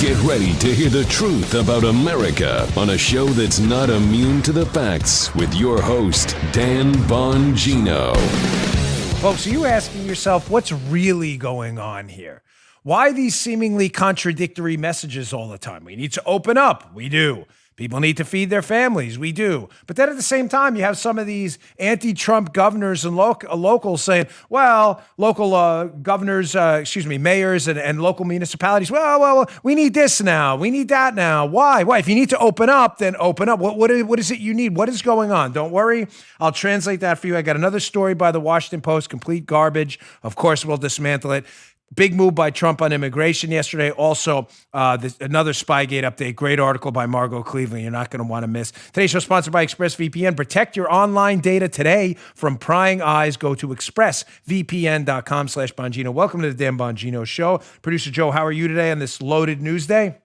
Get ready to hear the truth about America on a show that's not immune to the facts with your host, Dan Bongino. Folks, are you asking yourself what's really going on here? Why these seemingly contradictory messages all the time? We need to open up. We do. People need to feed their families. We do. But then at the same time, you have some of these anti-Trump governors and locals saying, well, local governors, mayors and local municipalities, well, we need this now. We need that now. Why? If you need to open up, then open up. What is it you need? What is going on? Don't worry. I'll translate that for you. I got another story by the Washington Post, complete garbage. Of course, we'll dismantle it. Big move by Trump on immigration yesterday. Also, another Spygate update. Great article by Margot Cleveland. You're not going to want to miss. Today's show sponsored by ExpressVPN. Protect your online data today from prying eyes. Go to expressvpn.com/Bongino. Welcome to the Dan Bongino Show. Producer Joe, how are you today on this loaded news day?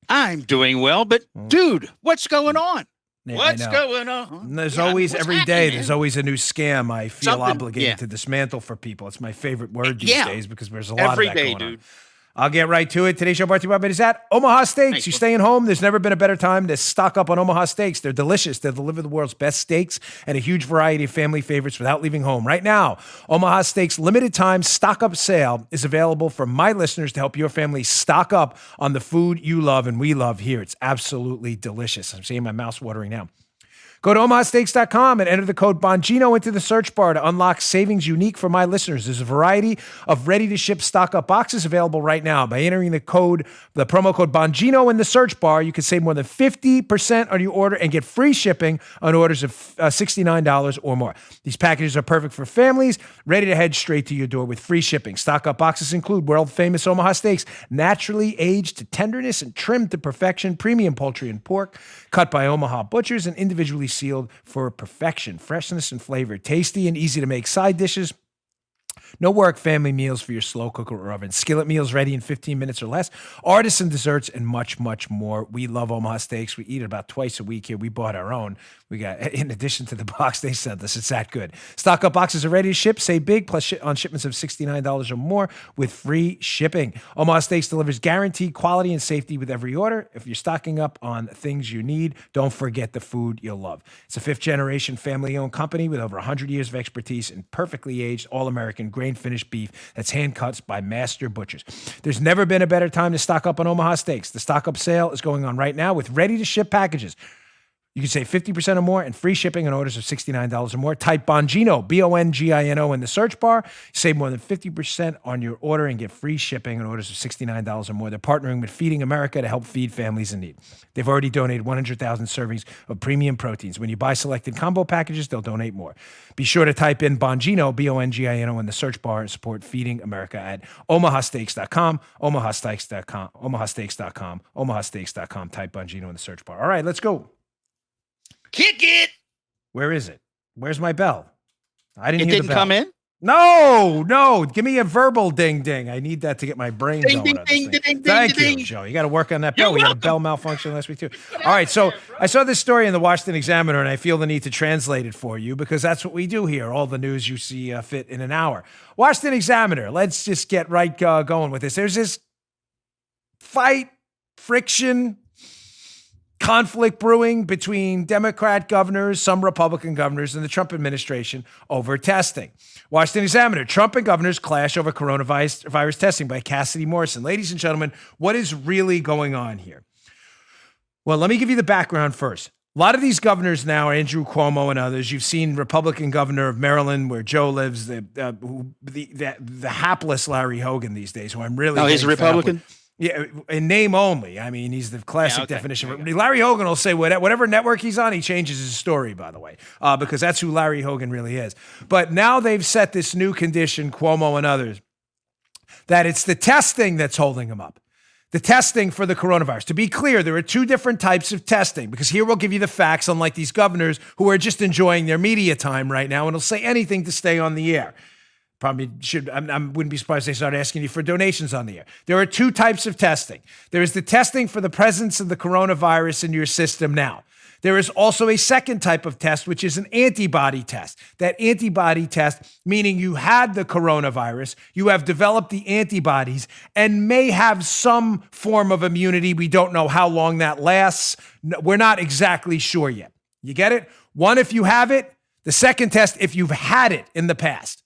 I'm doing well, but dude, what's going on? Yeah, what's going on? There's always, every day, there's always a new scam I feel obligated to dismantle for people. It's my favorite word these days because there's a lot every of that day, going dude. on. I'll get right to it. Today's show brought to you by is that Omaha Steaks. You staying home? There's never been a better time to stock up on Omaha Steaks. They're delicious. They deliver the world's best steaks and a huge variety of family favorites without leaving home. Right now, Omaha Steaks limited time stock up sale is available for my listeners to help your family stock up on the food you love and we love here. It's absolutely delicious. I'm seeing my mouth watering now. Go to omahasteaks.com and enter the code Bongino into the search bar to unlock savings unique for my listeners. There's a variety of ready-to-ship stock-up boxes available right now. By entering the promo code Bongino in the search bar, you can save more than 50% on your order and get free shipping on orders of $69 or more. These packages are perfect for families, ready to head straight to your door with free shipping. Stock-up boxes include world-famous Omaha Steaks, naturally aged to tenderness and trimmed to perfection, premium poultry and pork, cut by Omaha butchers and individually sealed for perfection, freshness and flavor, tasty and easy to make side dishes. No work, family meals for your slow cooker or oven. Skillet meals ready in 15 minutes or less. Artisan desserts and much, much more. We love Omaha Steaks. We eat it about twice a week here. We bought our own. We got, in addition to the box they sent us, it's that good. Stock up boxes are ready to ship. Save big plus on shipments of $69 or more with free shipping. Omaha Steaks delivers guaranteed quality and safety with every order. If you're stocking up on things you need, don't forget the food you'll love. It's a fifth-generation family-owned company with over 100 years of expertise in perfectly aged, all-American grain-finished beef that's hand-cut by master butchers. There's never been a better time to stock up on Omaha Steaks. The stock-up sale is going on right now with ready-to-ship packages. You can save 50% or more and free shipping on orders of $69 or more. Type Bongino, Bongino in the search bar. Save more than 50% on your order and get free shipping on orders of $69 or more. They're partnering with Feeding America to help feed families in need. They've already donated 100,000 servings of premium proteins. When you buy selected combo packages, they'll donate more. Be sure to type in Bongino, Bongino in the search bar and support Feeding America at omahasteaks.com, omahasteaks.com, omahasteaks.com, omahasteaks.com. Type Bongino in the search bar. All right, let's go. Kick it. Where is it? Where's my bell? I didn't hear the bell. It didn't come in? No. Give me a verbal ding ding. I need that to get my brain going. Ding. Thank you, Joe. You got to work on that bell. We had a bell malfunction last week too. All right, so I saw this story in the Washington Examiner, and I feel the need to translate it for you because that's what we do here. All the news you see fit in an hour. Washington Examiner. Let's just get right going with this. There's this fight, friction, conflict brewing between Democrat governors, some Republican governors, and the Trump administration over testing. Washington Examiner, Trump and governors clash over coronavirus testing by Cassidy Morrison. Ladies and gentlemen, what is really going on here? Well, let me give you the background first. A lot of these governors now, Andrew Cuomo and others, you've seen Republican governor of Maryland, where Joe lives, the hapless Larry Hogan these days, who I'm really... Oh, he's a Republican? Yeah, in name only. I mean, he's the classic definition. Larry Hogan will say whatever network he's on, he changes his story, by the way, because that's who Larry Hogan really is. But now they've set this new condition, Cuomo and others, that it's the testing that's holding him up. The testing for the coronavirus. To be clear, there are two different types of testing, because here we'll give you the facts, unlike these governors who are just enjoying their media time right now and will say anything to stay on the air. Probably should. I wouldn't be surprised if they start asking you for donations on the air. There are two types of testing. There is the testing for the presence of the coronavirus in your system now. There is also a second type of test, which is an antibody test. That antibody test, meaning you had the coronavirus, you have developed the antibodies, and may have some form of immunity. We don't know how long that lasts. We're not exactly sure yet. You get it? One, if you have it. The second test, if you've had it in the past.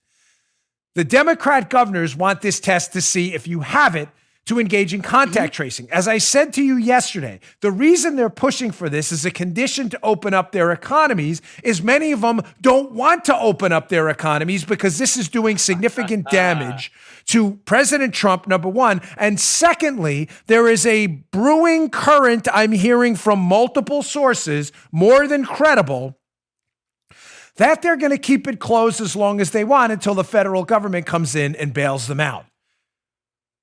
The Democrat governors want this test to see if you have it to engage in contact tracing. As I said to you yesterday, the reason they're pushing for this as a condition to open up their economies is many of them don't want to open up their economies because this is doing significant damage to President Trump, number one. And secondly, there is a brewing current I'm hearing from multiple sources, more than credible, that they're going to keep it closed as long as they want until the federal government comes in and bails them out.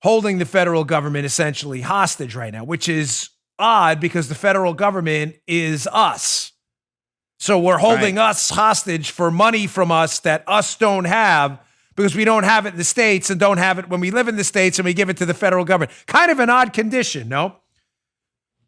Holding the federal government essentially hostage right now, which is odd because the federal government is us. So we're holding us hostage for money from us that us don't have because we don't have it in the States and don't have it when we live in the States and we give it to the federal government. Kind of an odd condition, no?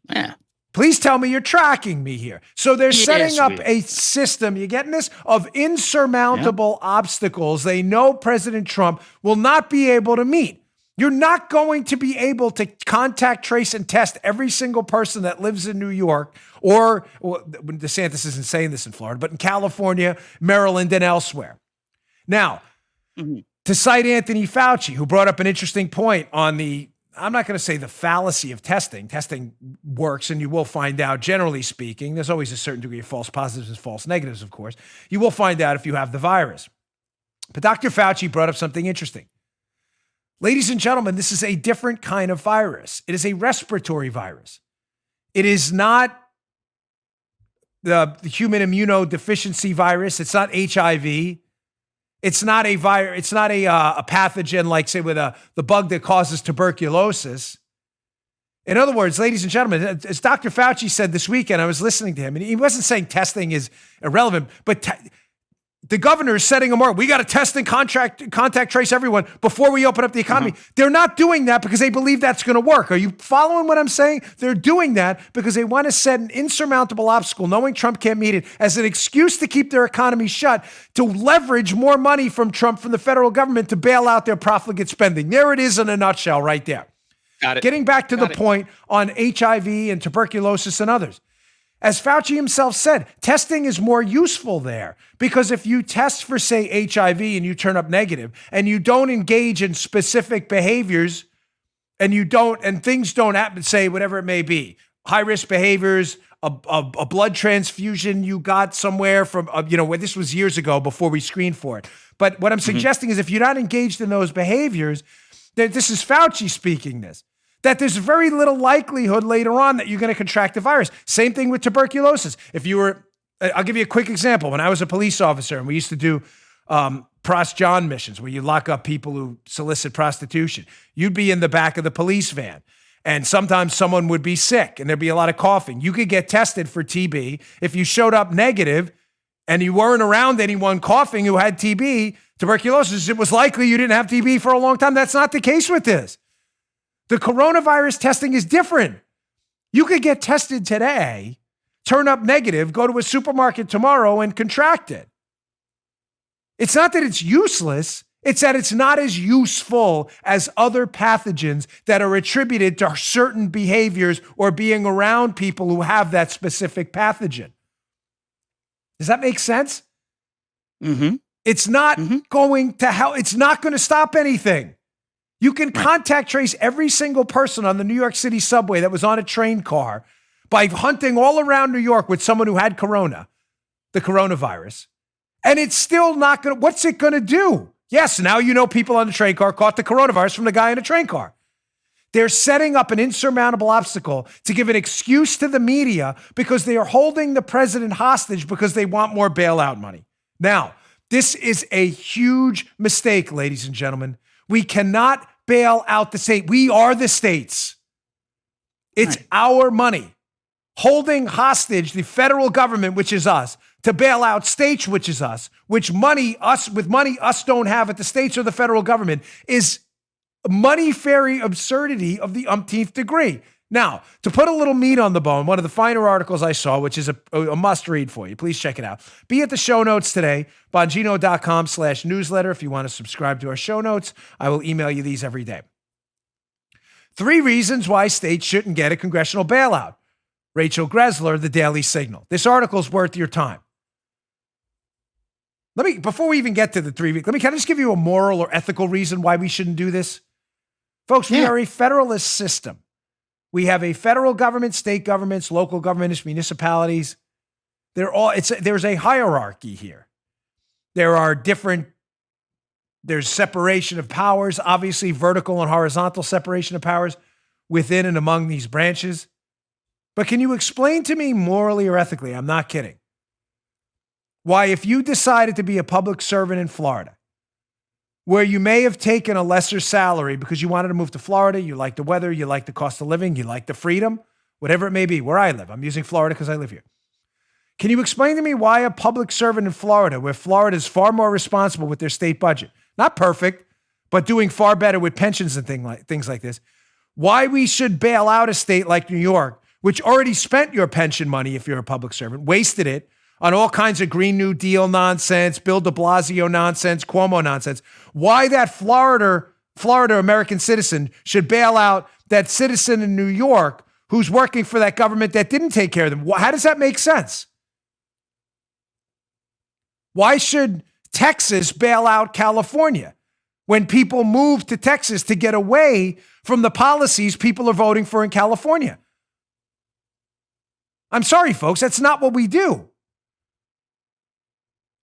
Yeah. Please tell me you're tracking me here. So they're setting up a system, you getting this, of insurmountable obstacles they know President Trump will not be able to meet. You're not going to be able to contact, trace, and test every single person that lives in New York or DeSantis isn't saying this in Florida, but in California, Maryland, and elsewhere. Now, to cite Anthony Fauci, who brought up an interesting point on the I'm not going to say the fallacy of testing. Testing works, and you will find out, generally speaking, there's always a certain degree of false positives and false negatives, of course. You will find out if you have the virus. But Dr. Fauci brought up something interesting. Ladies and gentlemen, this is a different kind of virus. It is a respiratory virus. It is not the human immunodeficiency virus. It's not HIV. It's not a virus. It's not a pathogen like, say, with the bug that causes tuberculosis. In other words, ladies and gentlemen, as Dr. Fauci said this weekend, I was listening to him, and he wasn't saying testing is irrelevant, but the governor is setting a mark. We got to test and contact trace everyone before we open up the economy. They're not doing that because they believe that's going to work. Are you following what I'm saying? They're doing that because they want to set an insurmountable obstacle, knowing Trump can't meet it, as an excuse to keep their economy shut, to leverage more money from Trump, from the federal government, to bail out their profligate spending. There it is in a nutshell right there. Got it. Getting back to the point on HIV and tuberculosis and others. As Fauci himself said, testing is more useful there because if you test for, say, HIV and you turn up negative and you don't engage in specific behaviors and things don't happen, say, whatever it may be, high-risk behaviors, a blood transfusion you got somewhere from, where this was years ago before we screened for it. But what I'm suggesting is if you're not engaged in those behaviors, this is Fauci speaking this, that there's very little likelihood later on that you're going to contract the virus. Same thing with tuberculosis. I'll give you a quick example. When I was a police officer and we used to do Pros John missions where you lock up people who solicit prostitution, you'd be in the back of the police van. And sometimes someone would be sick and there'd be a lot of coughing. You could get tested for TB. If you showed up negative and you weren't around anyone coughing who had TB, tuberculosis, it was likely you didn't have TB for a long time. That's not the case with this. The coronavirus testing is different. You could get tested today, turn up negative, go to a supermarket tomorrow and contract it. It's not that it's useless. It's that it's not as useful as other pathogens that are attributed to certain behaviors or being around people who have that specific pathogen. Does that make sense? It's not going to help. It's not going to stop anything. You can contact trace every single person on the New York City subway that was on a train car by hunting all around New York with someone who had the coronavirus. And it's still not going to, what's it going to do? Yes, now you know people on the train car caught the coronavirus from the guy in a train car. They're setting up an insurmountable obstacle to give an excuse to the media because they are holding the president hostage because they want more bailout money. Now, this is a huge mistake, ladies and gentlemen. We cannot bail out the state. We are the states. It's our money. Holding hostage the federal government, which is us, to bail out states, which is us, with money us don't have at the states or the federal government, is money fairy absurdity of the umpteenth degree. Now, to put a little meat on the bone, one of the finer articles I saw, which is a must read for you, please check it out. Be at the show notes today, bongino.com/newsletter. If you want to subscribe to our show notes, I will email you these every day. 3 reasons why states shouldn't get a congressional bailout. Rachel Gressler, The Daily Signal. This article's worth your time. Before we even get to the 3 can I just give you a moral or ethical reason why we shouldn't do this? Folks, we are a federalist system. We have a federal government, state governments, local governments, municipalities. There's a hierarchy here. There's separation of powers, obviously vertical and horizontal separation of powers within and among these branches. But can you explain to me morally or ethically, I'm not kidding, why if you decided to be a public servant in Florida, where you may have taken a lesser salary because you wanted to move to Florida, you like the weather, you like the cost of living, you like the freedom, whatever it may be, where I live. I'm using Florida because I live here. Can you explain to me why a public servant in Florida, where Florida is far more responsible with their state budget, not perfect, but doing far better with pensions and things like this, why we should bail out a state like New York, which already spent your pension money if you're a public servant, wasted it on all kinds of Green New Deal nonsense, Bill de Blasio nonsense, Cuomo nonsense, why that Florida American citizen should bail out that citizen in New York who's working for that government that didn't take care of them. How does that make sense? Why should Texas bail out California when people move to Texas to get away from the policies people are voting for in California? I'm sorry, folks, that's not what we do.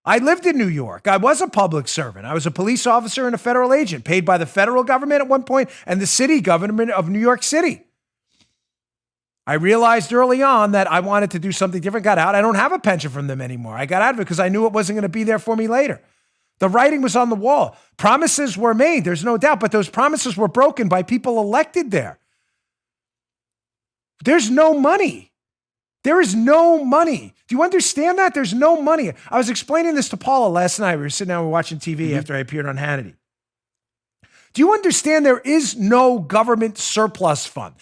I lived in New York. I was a public servant. I was a police officer and a federal agent paid by the federal government at one point and the city government of New York City. I realized early on that I wanted to do something different, got out. I don't have a pension from them anymore. I got out of it because I knew it wasn't going to be there for me later. The writing was on the wall. Promises were made, there's no doubt, but those promises were broken by people elected there. There's no money. There is no money. Do you understand that? There's no money. I was explaining this to Paula last night. We were sitting down, we were watching TV after I appeared on Hannity. Do you understand there is no government surplus fund?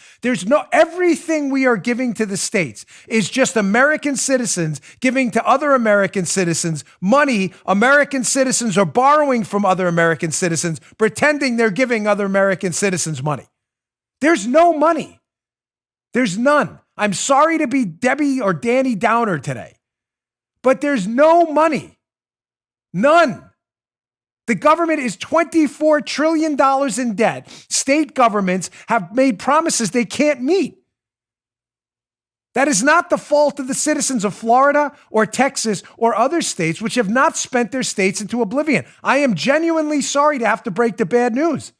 Everything we are giving to the states is just American citizens giving to other American citizens money American citizens are borrowing from other American citizens, pretending they're giving other American citizens money. There's no money. There's none. I'm sorry to be Debbie or Danny Downer today, but there's no money. None. The government is $24 trillion in debt. State governments have made promises they can't meet. That is not the fault of the citizens of Florida or Texas or other states which have not spent their states into oblivion. I am genuinely sorry to have to break the bad news.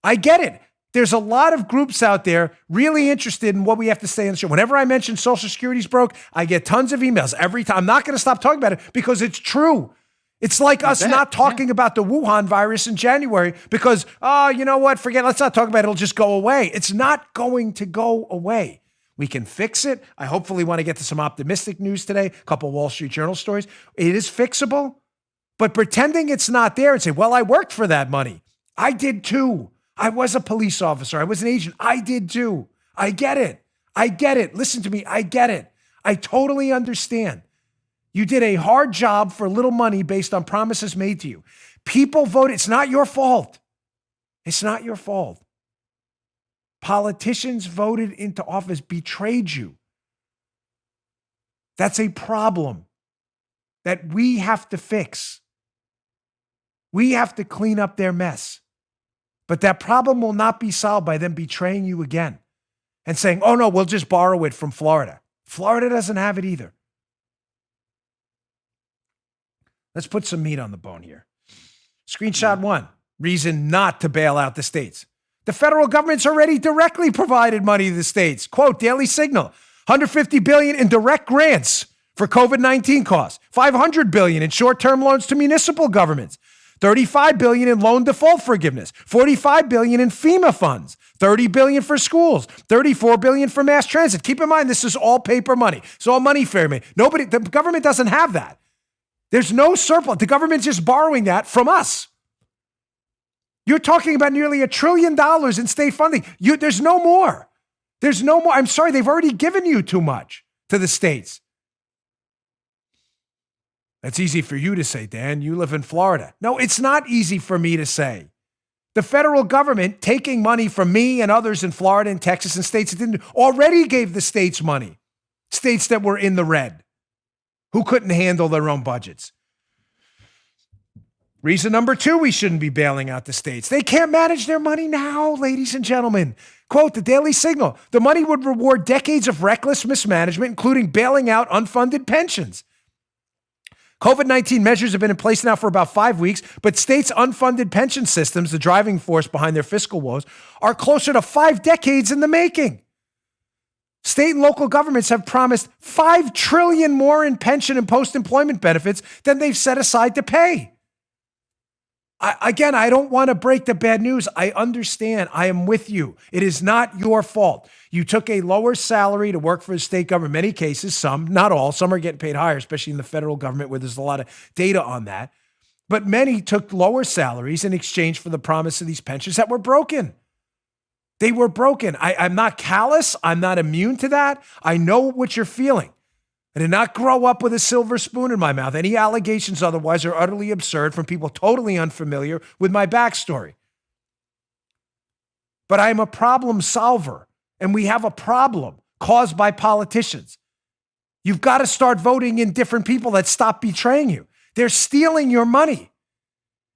I get it. There's a lot of groups out there really interested in what we have to say on the show. Whenever I mention Social Security's broke, I get tons of emails every time. I'm not going to stop talking about it because it's true. It's like us not talking about the Wuhan virus in January because, you know what? Forget, let's not talk about it. It'll just go away. It's not going to go away. We can fix it. I hopefully want to get to some optimistic news today, a couple Wall Street Journal stories. It is fixable, but pretending it's not there and say, well, I worked for that money. I did too. I was a police officer. I was an agent. I did too. I get it. I get it. Listen to me. I get it. I totally understand. You did a hard job for little money based on promises made to you. People voted. It's not your fault. It's not your fault. Politicians voted into office, betrayed you. That's a problem that we have to fix. We have to clean up their mess. But that problem will not be solved by them betraying you again and saying, oh no, we'll just borrow it from Florida. Florida doesn't have it either. Let's put some meat on the bone here. Screenshot 1, reason not to bail out the states. The federal government's already directly provided money to the states. Quote, Daily Signal, $150 billion in direct grants for COVID-19 costs, $500 billion in short-term loans to municipal governments, $35 billion in loan default forgiveness, $45 billion in FEMA funds, $30 billion for schools, $34 billion for mass transit. Keep in mind, this is all paper money. It's all money fair money. The government doesn't have that. There's no surplus. The government's just borrowing that from us. You're talking about nearly $1 trillion in state funding. There's no more. There's no more. I'm sorry, they've already given you too much to the states. That's easy for you to say, Dan. You live in Florida. No, it's not easy for me to say. The federal government taking money from me and others in Florida and Texas and states that didn't already gave the states money. States that were in the red, who couldn't handle their own budgets. Reason number 2, we shouldn't be bailing out the states. They can't manage their money now, ladies and gentlemen. Quote, the Daily Signal, the money would reward decades of reckless mismanagement, including bailing out unfunded pensions. COVID-19 measures have been in place now for about 5 weeks, but states' unfunded pension systems, the driving force behind their fiscal woes, are closer to 5 decades in the making. State and local governments have promised $5 trillion more in pension and post-employment benefits than they've set aside to pay. I don't want to break the bad news. I understand. I am with you. It is not your fault. You took a lower salary to work for the state government. In many cases, some, not all, some are getting paid higher, especially in the federal government where there's a lot of data on that. But many took lower salaries in exchange for the promise of these pensions that were broken. They were broken. I'm not callous. I'm not immune to that. I know what you're feeling. I did not grow up with a silver spoon in my mouth. Any allegations otherwise are utterly absurd from people totally unfamiliar with my backstory. But I'm a problem solver, and we have a problem caused by politicians. You've got to start voting in different people that stop betraying you. They're stealing your money.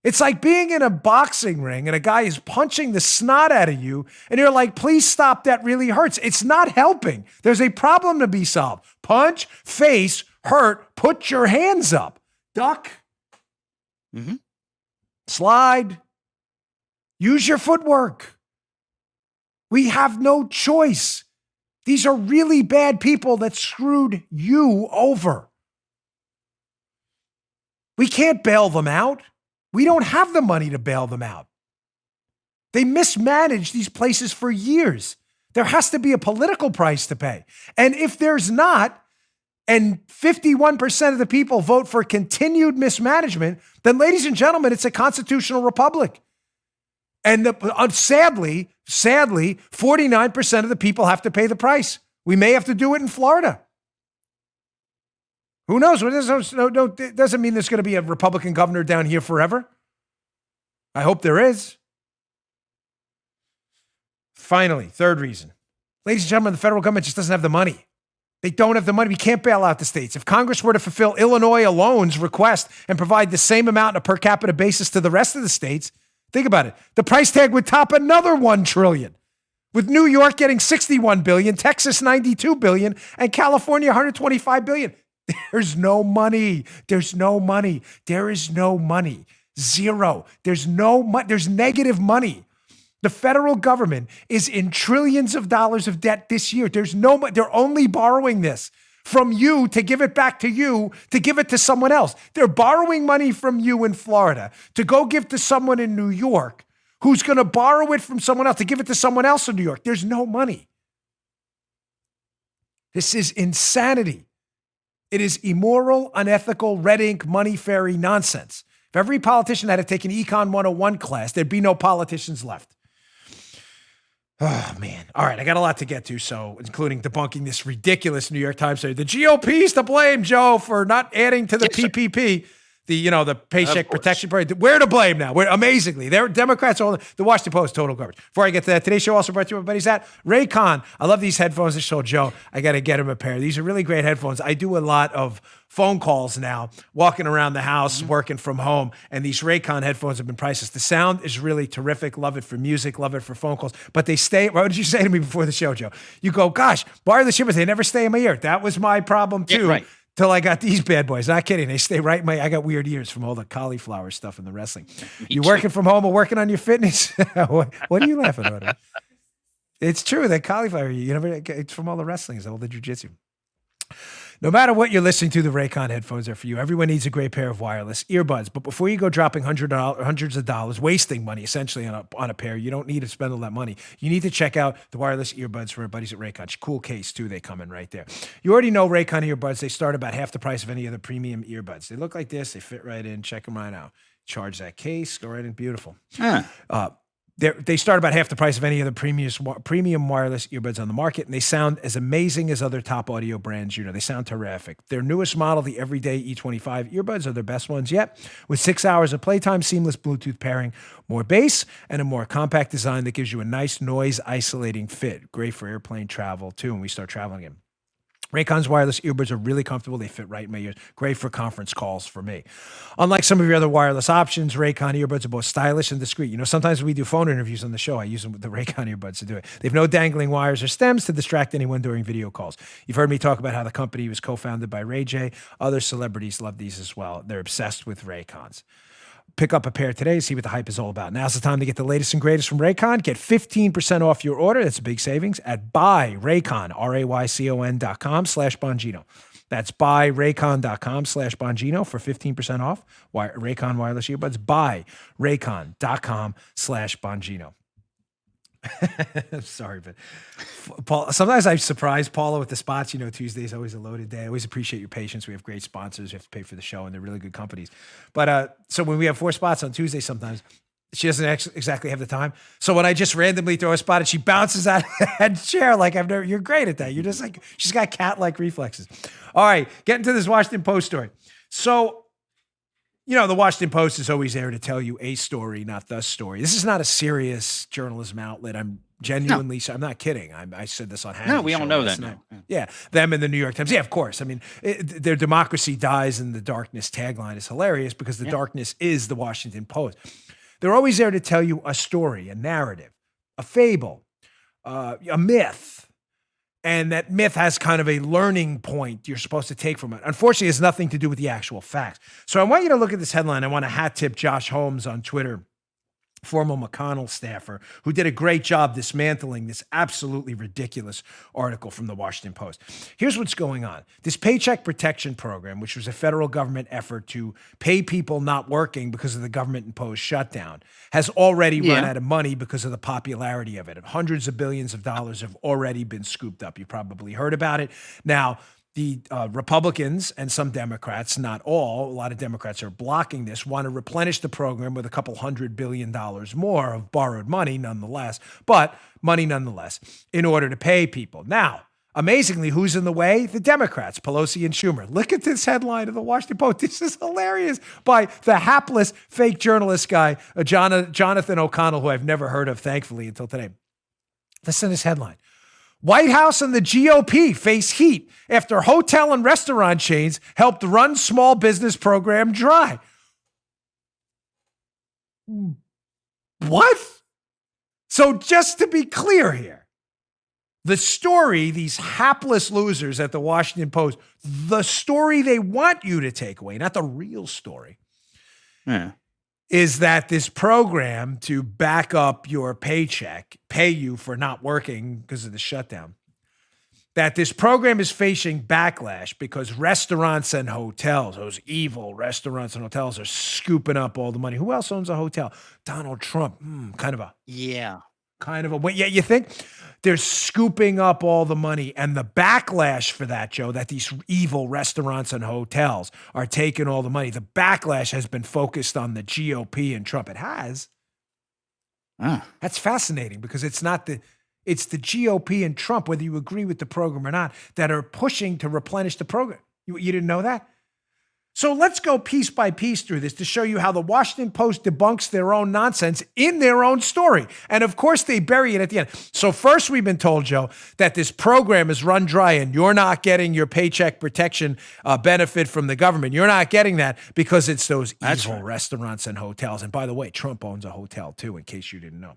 It's like being in a boxing ring and a guy is punching the snot out of you and you're like, please stop, that really hurts. It's not helping. There's a problem to be solved. Punch, face, hurt, put your hands up. Duck. Slide. Use your footwork. We have no choice. These are really bad people that screwed you over. We can't bail them out. We don't have the money to bail them out. They mismanaged these places for years. There has to be a political price to pay. And if there's not, and 51% of the people vote for continued mismanagement, then ladies and gentlemen, it's a constitutional republic. And sadly, 49% of the people have to pay the price. We may have to do it in Florida. Who knows? It doesn't mean there's going to be a Republican governor down here forever. I hope there is. Finally, third reason. Ladies and gentlemen, the federal government just doesn't have the money. They don't have the money. We can't bail out the states. If Congress were to fulfill Illinois alone's request and provide the same amount on a per capita basis to the rest of the states, think about it. The price tag would top another $1 trillion. With New York getting $61 billion, Texas $92 billion, and California $125 billion. There's no money. There's no money. There is no money. Zero. There's no money. There's negative money. The federal government is in trillions of dollars of debt this year. There's no money. They're only borrowing this from you to give it back to you, to give it to someone else. They're borrowing money from you in Florida to go give to someone in New York who's going to borrow it from someone else to give it to someone else in New York. There's no money. This is insanity. It is immoral, unethical, red ink, money fairy nonsense. If every politician had to take an Econ 101 class, there'd be no politicians left. Oh, man. All right, I got a lot to get to, so including debunking this ridiculous New York Times story. The GOP's to blame, Joe, for not adding to the PPP. The Paycheck Protection Program. We're to blame now. Amazingly. They're Democrats. The Washington Post, total garbage. Before I get to that, today's show also brought to you by buddies at Raycon. I love these headphones. I told Joe I got to get him a pair. These are really great headphones. I do a lot of phone calls now, walking around the house, working from home, and these Raycon headphones have been priceless. The sound is really terrific. Love it for music. Love it for phone calls. But they stay. What did you say to me before the show, Joe? You go, gosh, wireless earbuds, they never stay in my ear. That was my problem too. Yeah, right. Till I got these bad boys. Not kidding. They stay right in my, I got weird ears from all the cauliflower stuff in the wrestling. You working from home or working on your fitness? what are you laughing at? It's true that cauliflower, it's from all the wrestling, it's all the jiu-jitsu. No matter what you're listening to, the Raycon headphones are for you. Everyone needs a great pair of wireless earbuds. But before you go dropping hundreds of dollars, wasting money essentially on a pair, you don't need to spend all that money. You need to check out the wireless earbuds from our buddies at Raycon. Cool case, too. They come in right there. You already know Raycon earbuds. They start about half the price of any other premium earbuds. They look like this. They fit right in. Check them right out. Charge that case. Go right in. Beautiful. Huh. They start about half the price of any other premium wireless earbuds on the market, and they sound as amazing as other top audio brands. They sound terrific. Their newest model, the Everyday E25 earbuds, are their best ones yet. With 6 hours of playtime, seamless Bluetooth pairing, more bass, and a more compact design that gives you a nice noise-isolating fit. Great for airplane travel, too, when we start traveling again. Raycon's wireless earbuds are really comfortable. They fit right in my ears. Great for conference calls for me. Unlike some of your other wireless options, Raycon earbuds are both stylish and discreet. Sometimes we do phone interviews on the show. I use them with the Raycon earbuds to do it. They have no dangling wires or stems to distract anyone during video calls. You've heard me talk about how the company was co-founded by Ray J. Other celebrities love these as well. They're obsessed with Raycons. Pick up a pair today, see what the hype is all about. Now's the time to get the latest and greatest from Raycon. Get 15% off your order. That's a big savings at buyraycon, RAYCON.com/Bongino. That's buyraycon.com/Bongino for 15% off. Raycon wireless earbuds, buyraycon.com/Bongino. Sorry, but Paul, sometimes I surprise Paula with the spots. Tuesday's always a loaded day. I always appreciate your patience. We have great sponsors. We have to pay for the show, and they're really good companies. But so when we have 4 spots on Tuesday, sometimes she doesn't exactly have the time. So when I just randomly throw a spot and she bounces out of that chair, like you're great at that. You're just like, she's got cat-like reflexes. All right, getting to this Washington Post story. So, the Washington Post is always there to tell you a story, not the story. This is not a serious journalism outlet. I'm genuinely, I'm not kidding. I said this on Hannity's No, we all show know last that night. now. Yeah, them and the New York Times. Yeah, of course. I mean, their democracy dies in the darkness tagline is hilarious because the darkness is the Washington Post. They're always there to tell you a story, a narrative, a fable, a myth. And that myth has kind of a learning point you're supposed to take from it. Unfortunately, it has nothing to do with the actual facts. So I want you to look at this headline. I want to hat tip Josh Holmes on Twitter, former McConnell staffer, who did a great job dismantling this absolutely ridiculous article from the Washington Post. Here's what's going on. This Paycheck Protection Program, which was a federal government effort to pay people not working because of the government-imposed shutdown, has already run out of money because of the popularity of it. Hundreds of billions of dollars have already been scooped up. You probably heard about it. Now, the Republicans and some Democrats, not all, a lot of Democrats are blocking this, want to replenish the program with a couple $100 billion more of borrowed money nonetheless, in order to pay people. Now, amazingly, who's in the way? The Democrats, Pelosi and Schumer. Look at this headline of the Washington Post. This is hilarious, by the hapless fake journalist guy, Jonathan O'Connell, who I've never heard of, thankfully, until today. Listen to this headline. White House and the GOP face heat after hotel and restaurant chains helped run small business program dry. What? So just to be clear here, the story, these hapless losers at the Washington Post, the story they want you to take away, not the real story, is that this program to back up your paycheck, pay you for not working because of the shutdown, that this program is facing backlash because restaurants and hotels, those evil restaurants and hotels, are scooping up all the money. Who else owns a hotel? Donald Trump. Yeah, you think? They're scooping up all the money, and the backlash for that, Joe, that these evil restaurants and hotels are taking all the money, the backlash has been focused on the GOP and Trump. It has. That's fascinating because it's the GOP and Trump, whether you agree with the program or not, that are pushing to replenish the program. You didn't know that? So let's go piece by piece through this to show you how the Washington Post debunks their own nonsense in their own story. And of course, they bury it at the end. So first, we've been told, Joe, that this program is run dry and you're not getting your paycheck protection benefit from the government. You're not getting that because it's those evil restaurants and hotels. And by the way, Trump owns a hotel too, in case you didn't know.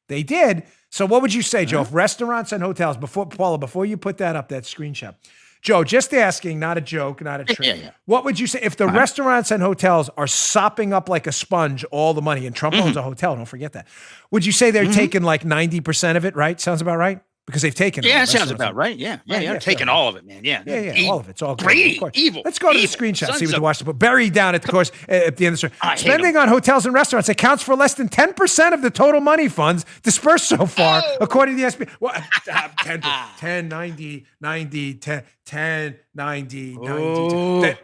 They did. So what would you say, Joe, if restaurants and hotels, before you put that up, that screenshot, Joe, just asking, not a joke, not a trick. What would you say if the restaurants and hotels are sopping up like a sponge all the money, and Trump owns a hotel, don't forget that. Would you say they're taking like 90% of it, right? Sounds about right? Because they've taken it. Yeah, it sounds about right. Yeah, they're taking all of it, man. Yeah, all of it. It's all great. Evil. Let's go to the screenshot, see what the Washington Post. Buried down at the course at the end of the story. Spending on hotels and restaurants accounts for less than 10% of the total money funds dispersed so far, according to the SB. Well, 10, 90, 90, 10, 90, 90.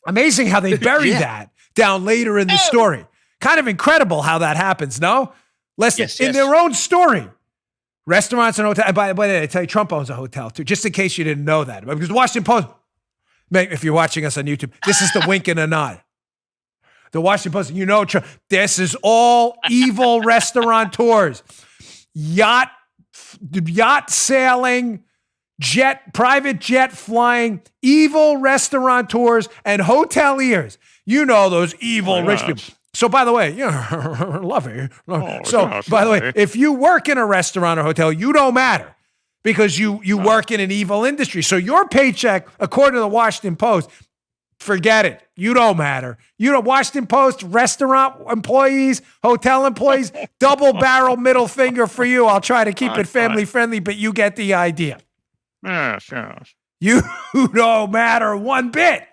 Amazing how they bury that. down later in the story. Kind of incredible how that happens, no? In their own story. Restaurants and hotels. By the way, I tell you, Trump owns a hotel too, just in case you didn't know that. Because the Washington Post, if you're watching us on YouTube, this is the wink and a nod. The Washington Post, Trump, this is all evil restaurateurs, yacht sailing, private jet flying, evil restaurateurs and hoteliers. Those evil rich people. So, by the way, love it. By the way, if you work in a restaurant or hotel, you don't matter because you work in an evil industry. So your paycheck, according to the Washington Post, forget it. You don't matter. Washington Post, restaurant employees, hotel employees, double barrel middle finger for you. I'll try to keep it family friendly, but you get the idea. Yes. You don't matter one bit.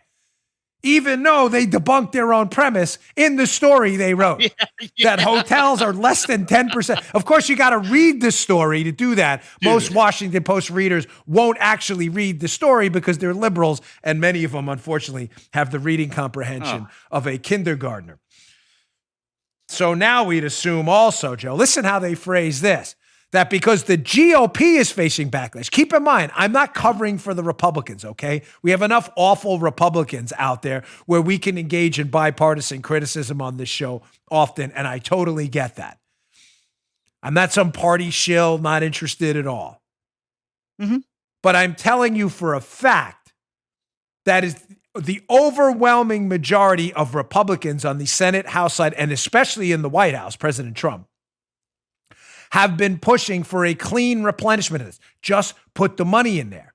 Even though they debunked their own premise in the story they wrote, that hotels are less than 10%. Of course, you got to read the story to do that. Most Washington Post readers won't actually read the story because they're liberals, and many of them, unfortunately, have the reading comprehension of a kindergartner. So now we'd assume also, Joe, listen how they phrase this, that because the GOP is facing backlash. Keep in mind, I'm not covering for the Republicans, okay? We have enough awful Republicans out there where we can engage in bipartisan criticism on this show often, and I totally get that. I'm not some party shill, not interested at all. Mm-hmm. But I'm telling you for a fact that is the overwhelming majority of Republicans on the Senate, House side, and especially in the White House, President Trump, have been pushing for a clean replenishment of this. Just put the money in there.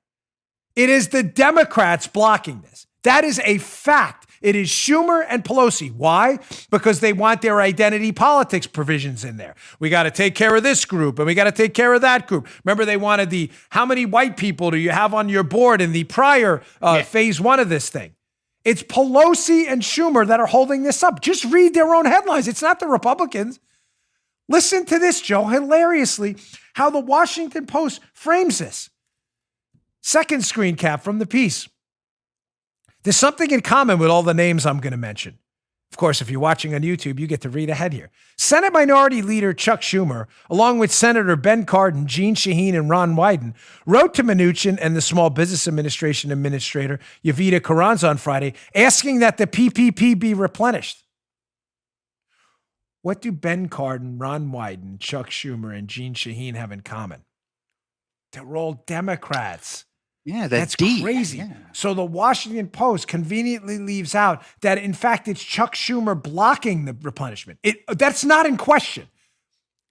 It is the Democrats blocking this. That is a fact. It is Schumer and Pelosi. Why? Because they want their identity politics provisions in there. We got to take care of this group and we got to take care of that group. Remember, they wanted how many white people do you have on your board in the prior phase one of this thing? It's Pelosi and Schumer that are holding this up. Just read their own headlines. It's not the Republicans. Listen to this, Joe, hilariously, how the Washington Post frames this. Second screen cap from the piece. There's something in common with all the names I'm going to mention. Of course, if you're watching on YouTube, you get to read ahead here. Senate Minority Leader Chuck Schumer, along with Senator Ben Cardin, Jeanne Shaheen, and Ron Wyden, wrote to Mnuchin and the Small Business Administration Administrator, Yevita Carranza, on Friday, asking that the PPP be replenished. What do Ben Cardin, Ron Wyden, Chuck Schumer, and Jeanne Shaheen have in common? They're all Democrats. Yeah, that's crazy. Yeah. So the Washington Post conveniently leaves out that, in fact, it's Chuck Schumer blocking the replenishment. That's not in question.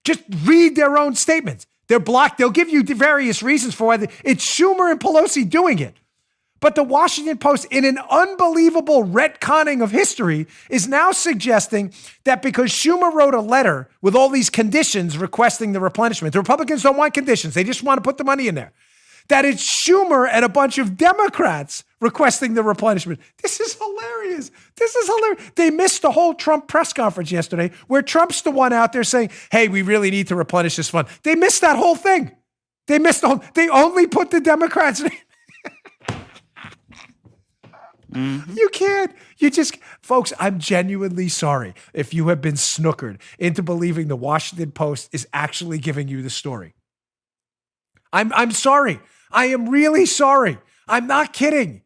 Just read their own statements. They're blocked. They'll give you the various reasons for why it's Schumer and Pelosi doing it. But the Washington Post, in an unbelievable retconning of history, is now suggesting that because Schumer wrote a letter with all these conditions requesting the replenishment, the Republicans don't want conditions. They just want to put the money in there. That it's Schumer and a bunch of Democrats requesting the replenishment. This is hilarious. They missed the whole Trump press conference yesterday where Trump's the one out there saying, hey, we really need to replenish this fund. They missed that whole thing. They only put the Democrats in. Mm-hmm. You can't. Folks, I'm genuinely sorry if you have been snookered into believing the Washington Post is actually giving you the story. I'm sorry. I am really sorry. I'm not kidding.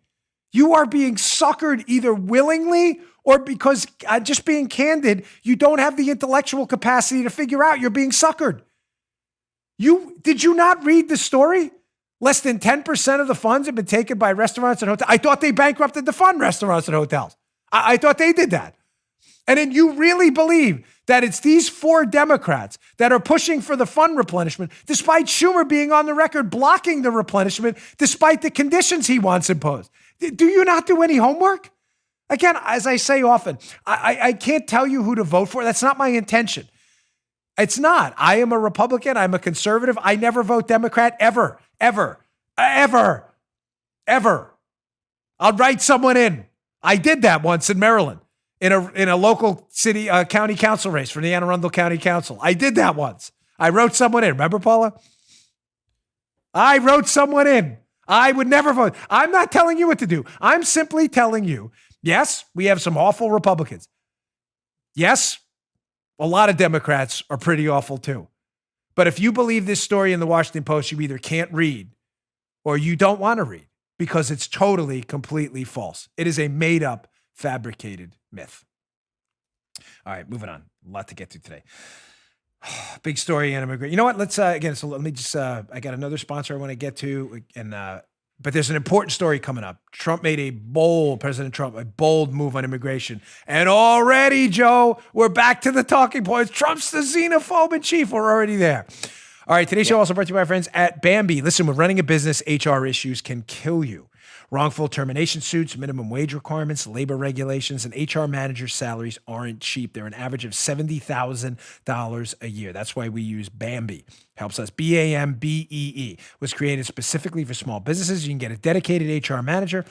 You are being suckered either willingly or because, just being candid, you don't have the intellectual capacity to figure out you're being suckered. Did you not read the story? Less than 10% of the funds have been taken by restaurants and hotels. I thought they bankrupted the fund, restaurants and hotels. I thought they did that. And then you really believe that it's these four Democrats that are pushing for the fund replenishment, despite Schumer being on the record blocking the replenishment, despite the conditions he wants imposed. Do you not do any homework? Again, as I say often, I can't tell you who to vote for. That's not my intention. It's not. I am a Republican. I'm a conservative. I never vote Democrat ever. I'll write someone in. I did that once in Maryland in a local city, county council race for the Anne Arundel County Council. I did that once. I wrote someone in. Remember, Paula? I wrote someone in. I would never vote. I'm not telling you what to do. I'm simply telling you, yes, we have some awful Republicans, Yes, a lot of Democrats are pretty awful too. But if you believe this story in the Washington Post, you either can't read or you don't want to read because it's totally, completely false. It is a made up, fabricated myth. All right, moving on. A lot to get to today. Big story in immigration. You know what? Let's again. So let me just. I got another sponsor I want to get to, and but there's an important story coming up. President Trump, a bold move on immigration, and already, Joe, we're back to the talking points. Trump's the xenophobe in chief. We're already there. All right, today's show also brought to you by our friends at Bambi. Listen, when running a business, HR issues can kill you. Wrongful termination suits, minimum wage requirements, labor regulations, and HR managers' salaries aren't cheap. They're an average of $70,000 a year. That's why we use Bambi. Helps us. BAMBEE was created specifically for small businesses. You can get a dedicated HR manager,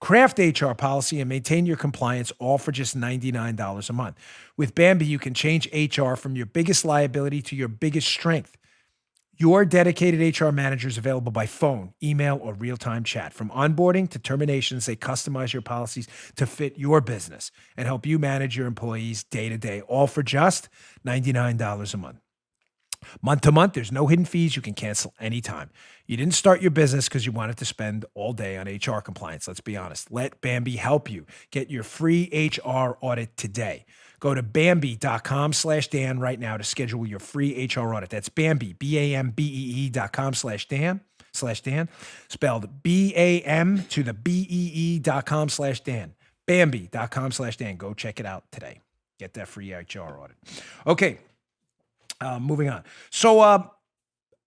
craft HR policy, and maintain your compliance all for just $99 a month. With Bambi, you can change HR from your biggest liability to your biggest strength. Your dedicated HR manager is available by phone, email, or real-time chat. From onboarding to terminations, they customize your policies to fit your business and help you manage your employees day to day, all for just $99 a month. Month to month, there's no hidden fees. You can cancel anytime. You didn't start your business because you wanted to spend all day on HR compliance. Let's be honest. Let Bambi help you. Get your free HR audit today. Go to Bambi.com/Dan right now to schedule your free HR audit. That's Bambi, BAMBEE.com/Dan, spelled BAM to the BEE.com/Dan. Bambi.com/Dan. Go check it out today. Get that free HR audit. Okay. Moving on. So,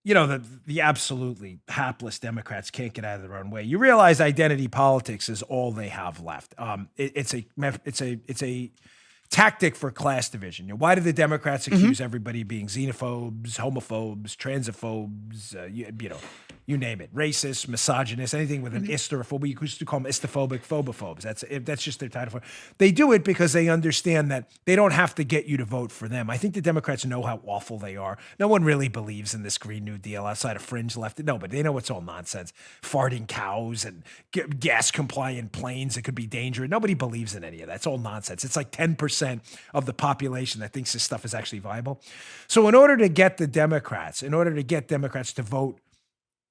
the absolutely hapless Democrats can't get out of their own way. You realize identity politics is all they have left. It's a tactic for class division. Why do the Democrats accuse everybody of being xenophobes, homophobes, transophobes, you name it, racist, misogynist, anything with an ist or a phobe? We used to call them istophobic, phobophobes. That's just their title for it. They do it because they understand that they don't have to get you to vote for them. I think the Democrats know how awful they are. No one really believes in this Green New Deal outside of fringe left. No, but they know it's all nonsense. Farting cows and gas-compliant planes that could be dangerous. Nobody believes in any of that. It's all nonsense. It's like 10% of the population that thinks this stuff is actually viable. So in order to get Democrats to vote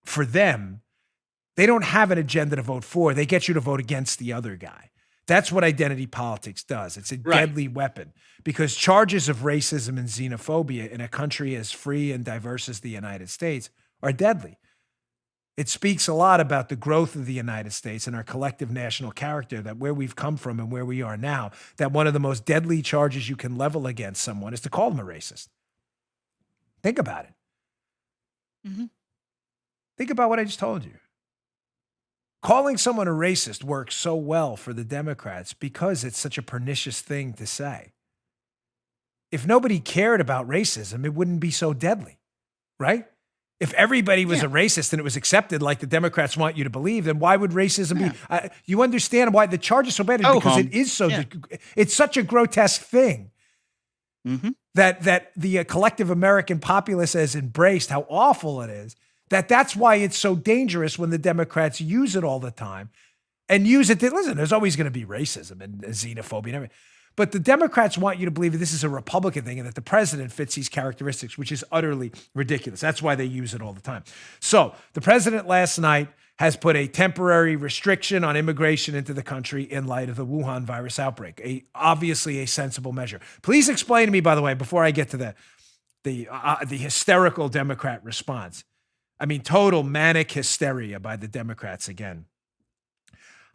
for them, they don't have an agenda to vote for. They get you to vote against the other guy. That's what identity politics does. It's a deadly weapon because charges of racism and xenophobia in a country as free and diverse as the United States are deadly. It speaks a lot about the growth of the United States and our collective national character, that where we've come from and where we are now, that one of the most deadly charges you can level against someone is to call them a racist. Think about it. Mm-hmm. Think about what I just told you. Calling someone a racist works so well for the Democrats because it's such a pernicious thing to say. If nobody cared about racism, it wouldn't be so deadly, right? If everybody was a racist and it was accepted like the Democrats want you to believe, then why would racism be? You understand why the charge is so bad? Because it is so, it's such a grotesque thing that the collective American populace has embraced how awful it is. That's why it's so dangerous when the Democrats use it all the time and use it. Listen, there's always going to be racism and xenophobia and everything. But the Democrats want you to believe that this is a Republican thing and that the president fits these characteristics, which is utterly ridiculous. That's why they use it all the time. So the president last night has put a temporary restriction on immigration into the country in light of the Wuhan virus outbreak, obviously a sensible measure. Please explain to me, by the way, before I get to the hysterical Democrat response. I mean, total manic hysteria by the Democrats again.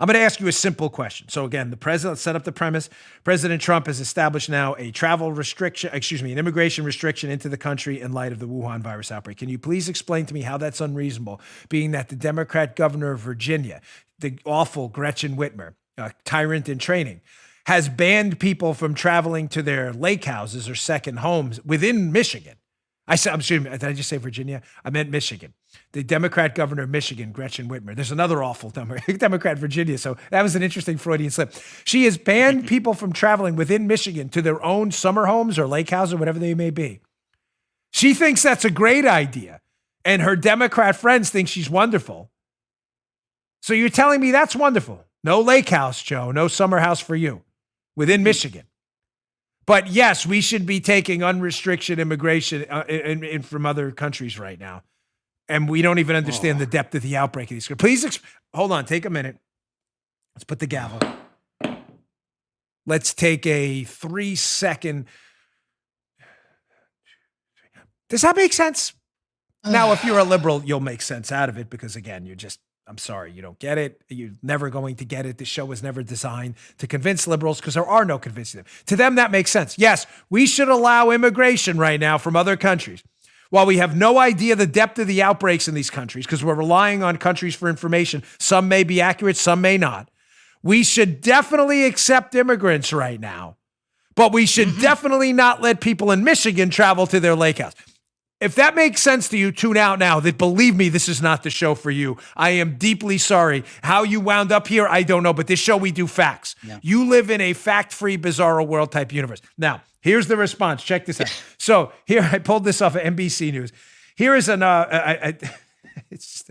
I'm going to ask you a simple question. So again, the president set up the premise. President Trump has established now an immigration restriction into the country in light of the Wuhan virus outbreak. Can you please explain to me how that's unreasonable, being that the Democrat governor of Virginia, the awful Gretchen Whitmer, a tyrant in training, has banned people from traveling to their lake houses or second homes within Michigan? Did I just say Virginia? I meant Michigan. The Democrat governor of Michigan, Gretchen Whitmer. There's another awful Democrat, Virginia. So that was an interesting Freudian slip. She has banned people from traveling within Michigan to their own summer homes or lake house or whatever they may be. She thinks that's a great idea. And her Democrat friends think she's wonderful. So you're telling me that's wonderful. No lake house, Joe. No summer house for you within Michigan. But yes, we should be taking unrestricted immigration in from other countries right now. And we don't even understand the depth of the outbreak of these. Please, hold on, take a minute. Let's put the gavel. Let's take a 3-second. Does that make sense? Now, if you're a liberal, you'll make sense out of it because, again, I'm sorry, you don't get it. You're never going to get it. The show was never designed to convince liberals because there are no convincing them. To them, that makes sense. Yes, we should allow immigration right now from other countries. While we have no idea the depth of the outbreaks in these countries because we're relying on countries for information, some may be accurate, some may not. We should definitely accept immigrants right now, but we should definitely not let people in Michigan travel to their lake house. If that makes sense to you, tune out now. That, believe me, this is not the show for you. I am deeply sorry. How you wound up here, I don't know, but this show, we do facts. Yeah. You live in a fact-free, bizarro world type universe. Now, here's the response. Check this out. So here, I pulled this off of NBC News. Here is it's just,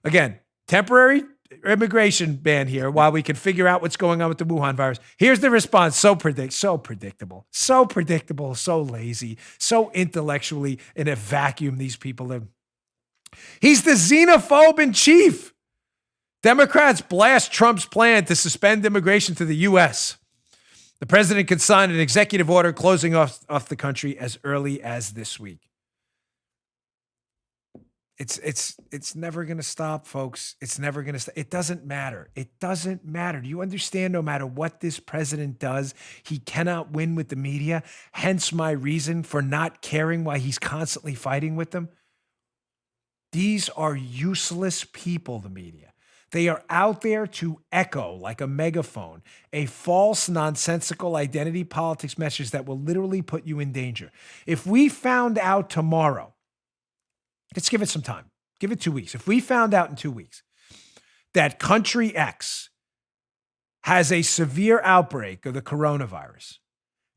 again, temporary immigration ban here while we can figure out what's going on with the Wuhan virus. Here's the response. So predictable, so lazy, so intellectually in a vacuum these people live. He's the xenophobe in chief. Democrats blast Trump's plan to suspend immigration to the U.S. The president could sign an executive order closing off the country as early as this week. It's never going to stop, folks. It's never going to stop. It doesn't matter. It doesn't matter. Do you understand? No matter what this president does, he cannot win with the media. Hence my reason for not caring why he's constantly fighting with them. These are useless people, the media. They are out there to echo like a megaphone, a false, nonsensical identity politics message that will literally put you in danger. If we found out tomorrow, let's give it some time. Give it 2 weeks. If we found out in 2 weeks that country X has a severe outbreak of the coronavirus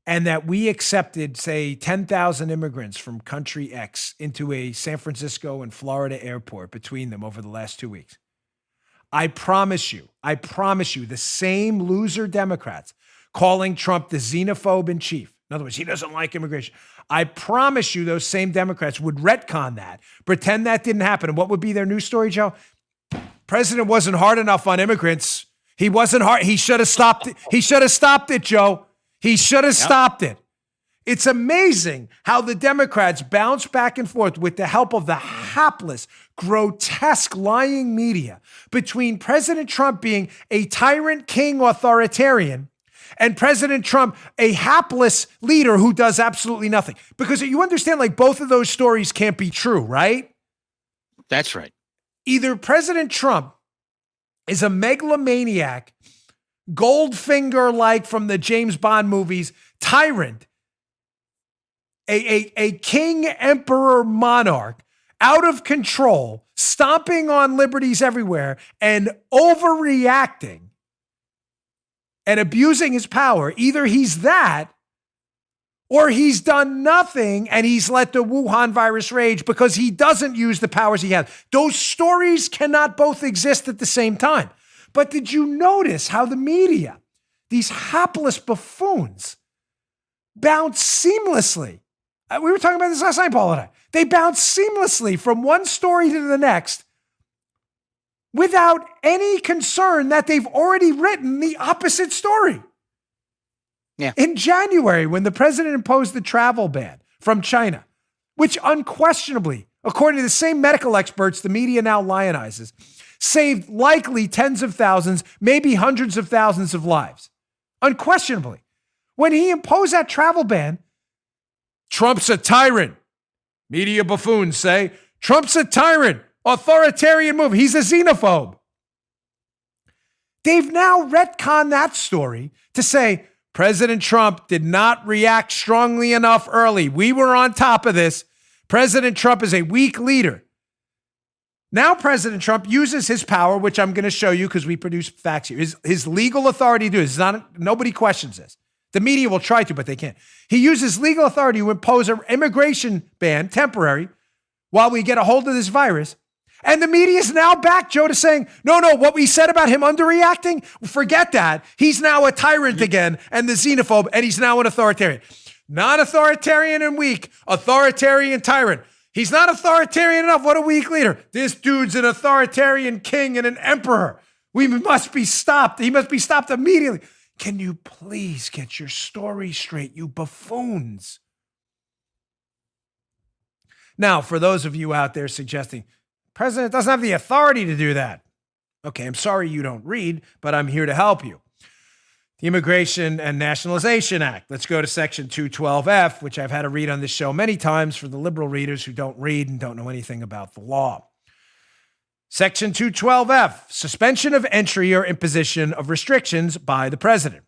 and that we accepted, say, 10,000 immigrants from country X into a San Francisco and Florida airport between them over the last 2 weeks, I promise you, the same loser Democrats calling Trump the xenophobe in chief, in other words, he doesn't like immigration, I promise you those same Democrats would retcon that, pretend that didn't happen. And what would be their news story, Joe? President wasn't hard enough on immigrants. He wasn't hard. He should have stopped it. He should have stopped it, Joe. He should have stopped it. It's amazing how the Democrats bounce back and forth with the help of the hapless, grotesque, lying media between President Trump being a tyrant, king, authoritarian, and President Trump, a hapless leader who does absolutely nothing. Because you understand, like, both of those stories can't be true, right? That's right. Either President Trump is a megalomaniac, Goldfinger like from the James Bond movies, tyrant, a king, emperor, monarch, out of control, stomping on liberties everywhere, and overreacting and abusing his power. Either he's that, or he's done nothing and he's let the Wuhan virus rage because he doesn't use the powers he has. Those stories cannot both exist at the same time. But did you notice how the media, these hapless buffoons, bounce seamlessly? We were talking about this last night, Paul and I. They bounce seamlessly from one story to the next without any concern that they've already written the opposite story. Yeah. In January, when the president imposed the travel ban from China, which unquestionably, according to the same medical experts the media now lionizes, saved likely tens of thousands, maybe hundreds of thousands of lives. Unquestionably. When he imposed that travel ban, Trump's a tyrant. Media buffoons say, Trump's a tyrant. Authoritarian move. He's a xenophobe. They've now retconned that story to say President Trump did not react strongly enough early. We were on top of this. President Trump is a weak leader. Now President Trump uses his power, which I'm going to show you because we produce facts here. His legal authority to do this. Nobody questions this. The media will try to, but they can't. He uses legal authority to impose an immigration ban, temporary, while we get a hold of this virus. And the media is now back, Joe, to saying, no, what we said about him underreacting, forget that. He's now a tyrant again and the xenophobe, and he's now an authoritarian. Non-authoritarian and weak, authoritarian tyrant. He's not authoritarian enough. What a weak leader. This dude's an authoritarian king and an emperor. We must be stopped. He must be stopped immediately. Can you please get your story straight, you buffoons? Now, for those of you out there suggesting, President doesn't have the authority to do that. Okay, I'm sorry you don't read, but I'm here to help you. The Immigration and Nationalization Act. Let's go to Section 212F, which I've had to read on this show many times for the liberal readers who don't read and don't know anything about the law. Section 212F, suspension of entry or imposition of restrictions by the president.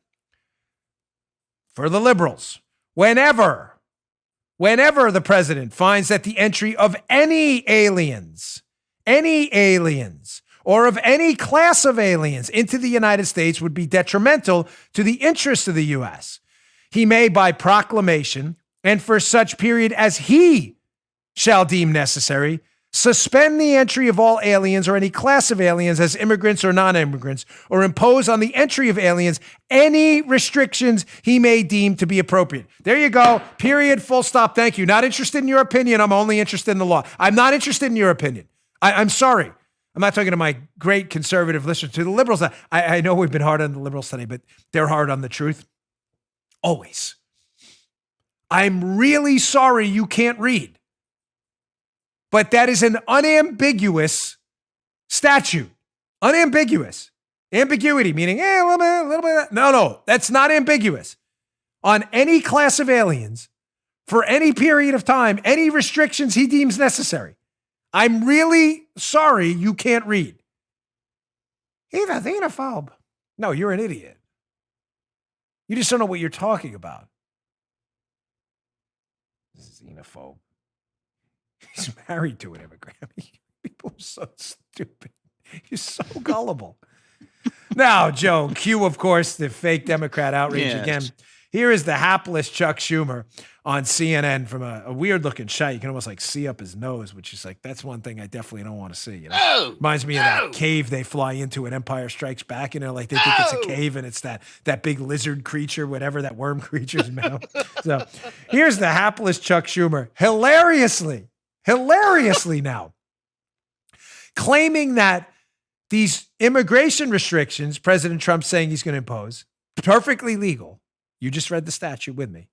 For the liberals, whenever the president finds that the entry of any aliens, or of any class of aliens into the United States would be detrimental to the interests of the U.S., he may, by proclamation, and for such period as he shall deem necessary, suspend the entry of all aliens or any class of aliens as immigrants or non-immigrants, or impose on the entry of aliens any restrictions he may deem to be appropriate. There you go. Period. Full stop. Thank you. Not interested in your opinion. I'm only interested in the law. I'm not interested in your opinion. I'm sorry. I'm not talking to my great conservative listeners, to the liberals. I know we've been hard on the liberals today, but they're hard on the truth. Always. I'm really sorry you can't read. But that is an unambiguous statute. Unambiguous. Ambiguity, meaning, a little bit. No, that's not ambiguous. On any class of aliens, for any period of time, any restrictions he deems necessary. I'm really sorry you can't read. He's a xenophobe. No, you're an idiot. You just don't know what you're talking about. Xenophobe. He's married to an immigrant. People are so stupid. You're so gullible. Now, Joe, cue, of course, the fake Democrat outrage again. Here is the hapless Chuck Schumer on CNN from a weird-looking shot. You can almost like see up his nose, which is like, that's one thing I definitely don't want to see. You know? Reminds me of that cave they fly into in Empire Strikes Back. You know, like they think it's a cave and it's that big lizard creature, whatever that worm creature's mouth. So here's the hapless Chuck Schumer, hilariously now, claiming that these immigration restrictions President Trump's saying he's going to impose, perfectly legal. You just read the statute with me.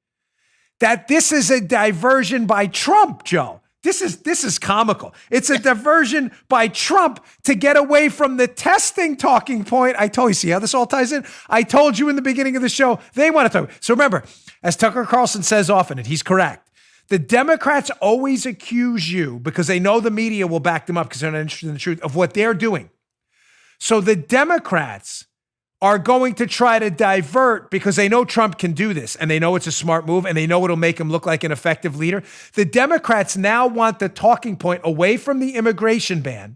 That this is a diversion by Trump, Joe. This is comical. It's a diversion by Trump to get away from the testing talking point. I told you, see how this all ties in? I told you in the beginning of the show, they want to talk. So remember, as Tucker Carlson says often, and he's correct, the Democrats always accuse you, because they know the media will back them up because they're not interested in the truth, of what they're doing. So the Democrats are going to try to divert because they know Trump can do this and they know it's a smart move and they know it'll make him look like an effective leader. The Democrats now want the talking point away from the immigration ban.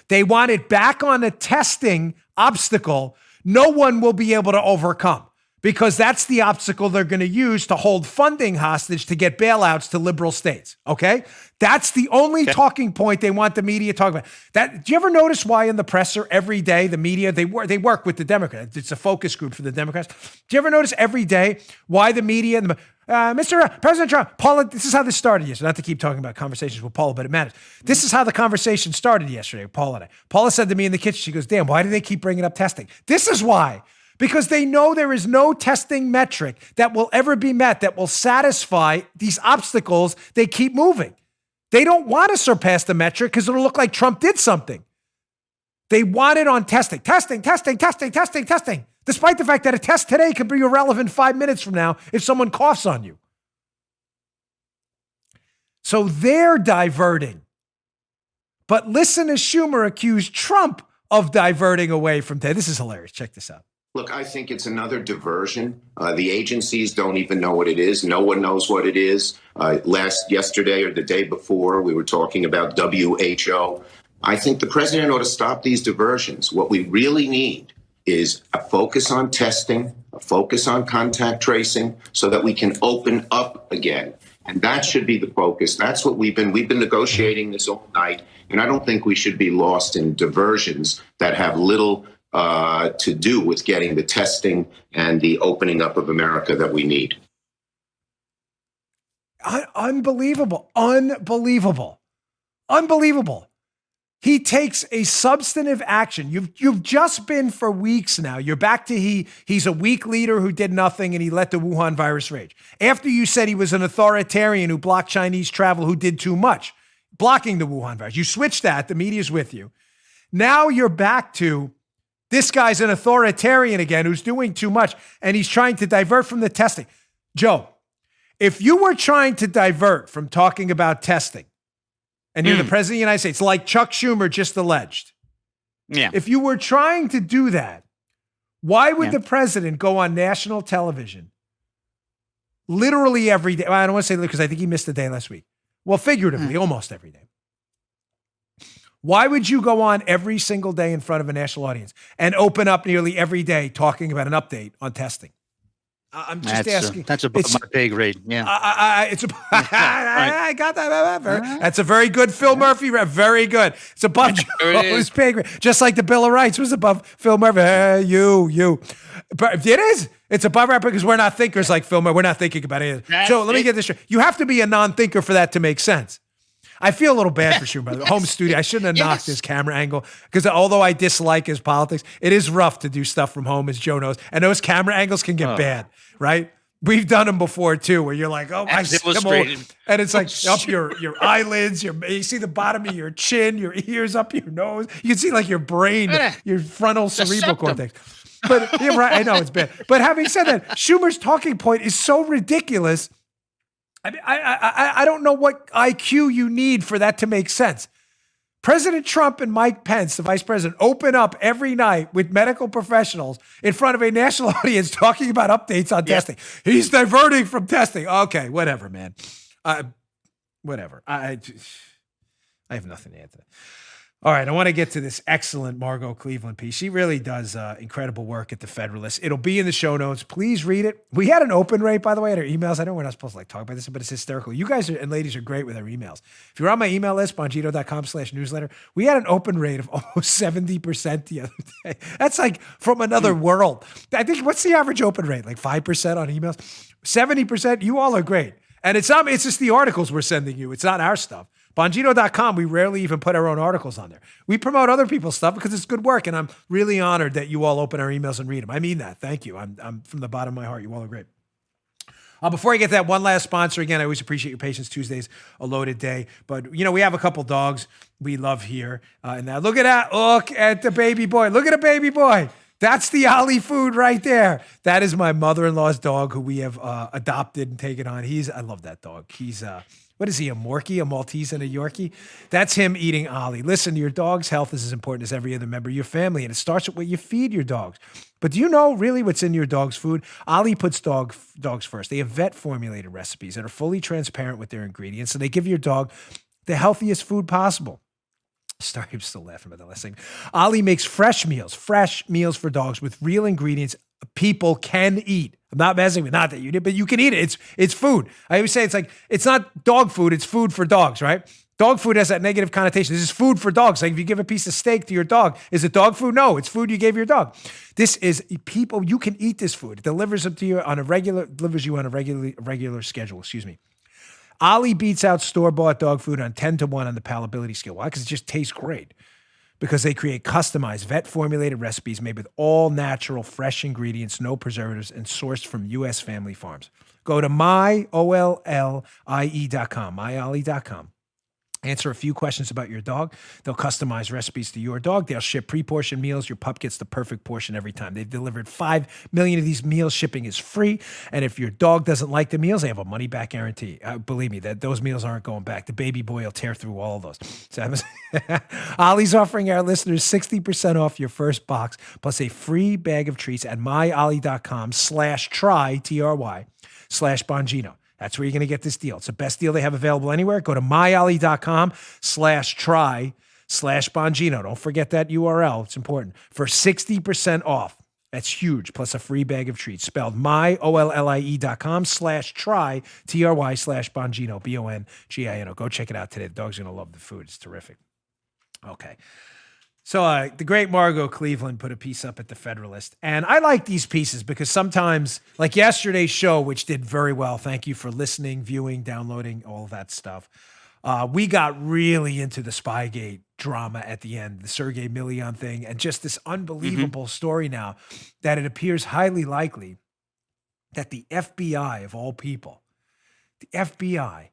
They want it back on a testing obstacle no one will be able to overcome, because that's the obstacle they're going to use to hold funding hostage to get bailouts to liberal states. Okay? That's the only talking point they want the media talking about. That, do you ever notice why in the presser every day, the media, they work with the Democrats. It's a focus group for the Democrats. Do you ever notice every day why the media, Mr. President Trump, Paula, this is how this started yesterday. Not to keep talking about conversations with Paula, but it matters. This is how the conversation started yesterday, Paula and I. Paula said to me in the kitchen, she goes, damn, why do they keep bringing up testing? This is why. Because they know there is no testing metric that will ever be met that will satisfy these obstacles they keep moving. They don't want to surpass the metric because it'll look like Trump did something. They want it on testing, despite the fact that a test today could be irrelevant 5 minutes from now if someone coughs on you. So they're diverting. But listen as Schumer accused Trump of diverting away from testing. This is hilarious. Check this out. Look, I think it's another diversion. The agencies don't even know what it is. No one knows what it is. Yesterday or the day before, we were talking about WHO. I think the president ought to stop these diversions. What we really need is a focus on testing, a focus on contact tracing, so that we can open up again. And that should be the focus. That's what we've been negotiating this all night. And I don't think we should be lost in diversions that have little to do with getting the testing and the opening up of America that we need. Unbelievable. He takes a substantive action. You've just been for weeks now. You're back to he's a weak leader who did nothing and he let the Wuhan virus rage. After you said he was an authoritarian who blocked Chinese travel, who did too much, blocking the Wuhan virus. You switched that. The media's with you. Now you're back to this guy's an authoritarian again who's doing too much and he's trying to divert from the testing. Joe, if you were trying to divert from talking about testing, and you're the president of the United States, like Chuck Schumer just alleged. Yeah. If you were trying to do that, why would the president go on national television literally every day? Well, I don't want to say because I think he missed a day last week. Well, figuratively, almost every day. Why would you go on every single day in front of a national audience and open up nearly every day talking about an update on testing? I'm just asking. That's above my pay grade. Yeah. I got that. That's a very good Phil Murphy. Very good. It's above Joe's pay grade. Just like the Bill of Rights was above Phil Murphy. You. But it is. It's above our because we're not thinkers like Phil Murphy. We're not thinking about it. So let me get this straight. You have to be a non-thinker for that to make sense. I feel a little bad for Schumer. Home studio. I shouldn't have knocked his camera angle because although I dislike his politics, it is rough to do stuff from home, as Joe knows. And those camera angles can get bad, right? We've done them before too, where you're like, oh my, and it's like up your eyelids, you see the bottom of your chin, your ears, up your nose. You can see like your brain, your frontal cerebral cortex. But you're right. I know it's bad. But having said that, Schumer's talking point is so ridiculous. I mean, I don't know what IQ you need for that to make sense. President Trump and Mike Pence, the vice president, open up every night with medical professionals in front of a national audience talking about updates on testing. He's diverting from testing. Okay, whatever, man. Whatever. I have nothing to add to that. All right, I want to get to this excellent Margot Cleveland piece. She really does incredible work at the Federalist. It'll be in the show notes. Please read it. We had an open rate, by the way, at our emails. I know we're not supposed to talk about this, but it's hysterical. You guys and ladies are great with our emails. If you're on my email list, bongino.com/newsletter, we had an open rate of almost 70% the other day. That's like from another world. I think, what's the average open rate? Like 5% on emails? 70%? You all are great. And it's just the articles we're sending you. It's not our stuff. Bongino.com, we rarely even put our own articles on there. We promote other people's stuff because it's good work, and I'm really honored that you all open our emails and read them. I mean that. Thank you. I'm from the bottom of my heart. You all are great. Before I get that one last sponsor, again, I always appreciate your patience. Tuesday's a loaded day, but we have a couple dogs we love here. And now look at that. Look at the baby boy. Look at a baby boy. That's the Ollie food right there. That is my mother-in-law's dog who we have adopted and taken on. I love that dog. He's what is he, a Morkie, a Maltese, and a Yorkie? That's him eating Ollie. Listen, your dog's health is as important as every other member of your family, and it starts with what you feed your dogs. But do you know really what's in your dog's food? Ollie puts dogs first. They have vet-formulated recipes that are fully transparent with their ingredients, and they give your dog the healthiest food possible. Sorry, I'm still laughing about that last thing. Ollie makes fresh meals for dogs with real ingredients people can eat. I'm not messing with, not that you did, but you can eat it. It's food. I always say it's not dog food, it's food for dogs, right? Dog food has that negative connotation. This is food for dogs. Like if you give a piece of steak to your dog, is it dog food? No, it's food you gave your dog. This is people, you can eat this food. It delivers you on a regular schedule, Ollie beats out store-bought dog food on 10-1 on the palatability scale. Why? Because it just tastes great. Because they create customized, vet-formulated recipes made with all natural, fresh ingredients, no preservatives, and sourced from U.S. family farms. Go to myollie.com. Answer a few questions about your dog. They'll customize recipes to your dog. They'll ship pre-portioned meals. Your pup gets the perfect portion every time. They've delivered 5 million of these meals. Shipping is free. And if your dog doesn't like the meals, they have a money-back guarantee. Believe me, that those meals aren't going back. The baby boy will tear through all of those. So Ollie's offering our listeners 60% off your first box, plus a free bag of treats at myollie.com/try, TRY/Bongino. That's where you're going to get this deal. It's the best deal they have available anywhere. Go to myollie.com/try/Bongino. Don't forget that URL. It's important. For 60% off. That's huge, plus a free bag of treats. Spelled myolie.com/try, TRY/Bongino, Bongino. Go check it out today. The dog's going to love the food. It's terrific. Okay. So the great Margot Cleveland put a piece up at the Federalist. And I like these pieces because sometimes, like yesterday's show, which did very well. Thank you for listening, viewing, downloading, all that stuff. We got really into the Spygate drama at the end, the Sergey Milian thing, and just this unbelievable story now that it appears highly likely that the FBI, of all people, the FBI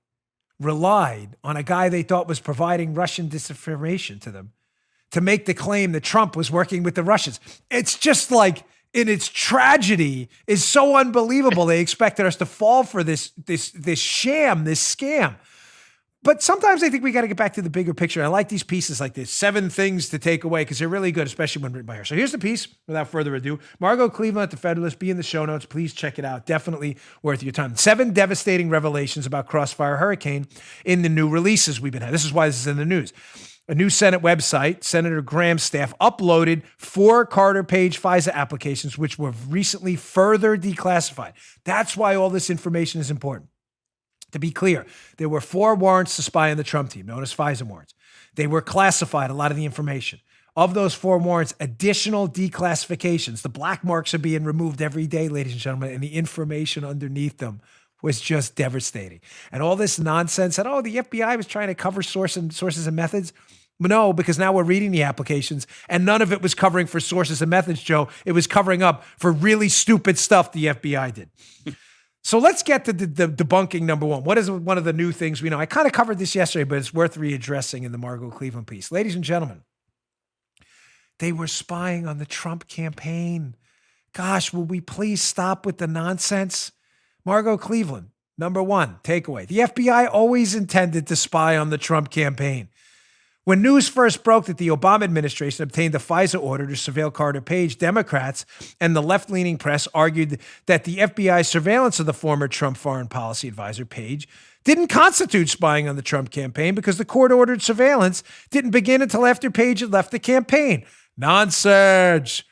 relied on a guy they thought was providing Russian disinformation to them to make the claim that Trump was working with the Russians. It's just like, in its tragedy, is so unbelievable. They expected us to fall for this sham, this scam. But sometimes I think we got to get back to the bigger picture. I like these pieces like this, 7 things to take away, because they're really good, especially when written by her. So here's the piece, without further ado. Margot Cleveland at the Federalist. Be in the show notes. Please check it out. Definitely worth your time. 7 devastating revelations about Crossfire Hurricane in the new releases we've been having. This is why this is in the news. A new Senate website, Senator Graham's staff uploaded 4 Carter Page FISA applications, which were recently further declassified. That's why all this information is important. To be clear, there were 4 warrants to spy on the Trump team, known as FISA warrants. They were classified, a lot of the information. Of those 4 warrants, additional declassifications, the black marks are being removed every day, ladies and gentlemen, and the information underneath them was just devastating. And all this nonsense that, the FBI was trying to cover sources and methods. No, because now we're reading the applications, and none of it was covering for sources and methods, Joe. It was covering up for really stupid stuff the FBI did. So let's get to the debunking number 1. What is one of the new things we know? I kind of covered this yesterday, but it's worth readdressing in the Margot Cleveland piece. Ladies and gentlemen, they were spying on the Trump campaign. Gosh, will we please stop with the nonsense? Margot Cleveland, number 1, takeaway. The FBI always intended to spy on the Trump campaign. When news first broke that the Obama administration obtained a FISA order to surveil Carter Page, Democrats and the left-leaning press argued that the FBI's surveillance of the former Trump foreign policy advisor, Page, didn't constitute spying on the Trump campaign because the court-ordered surveillance didn't begin until after Page had left the campaign. Nonsense.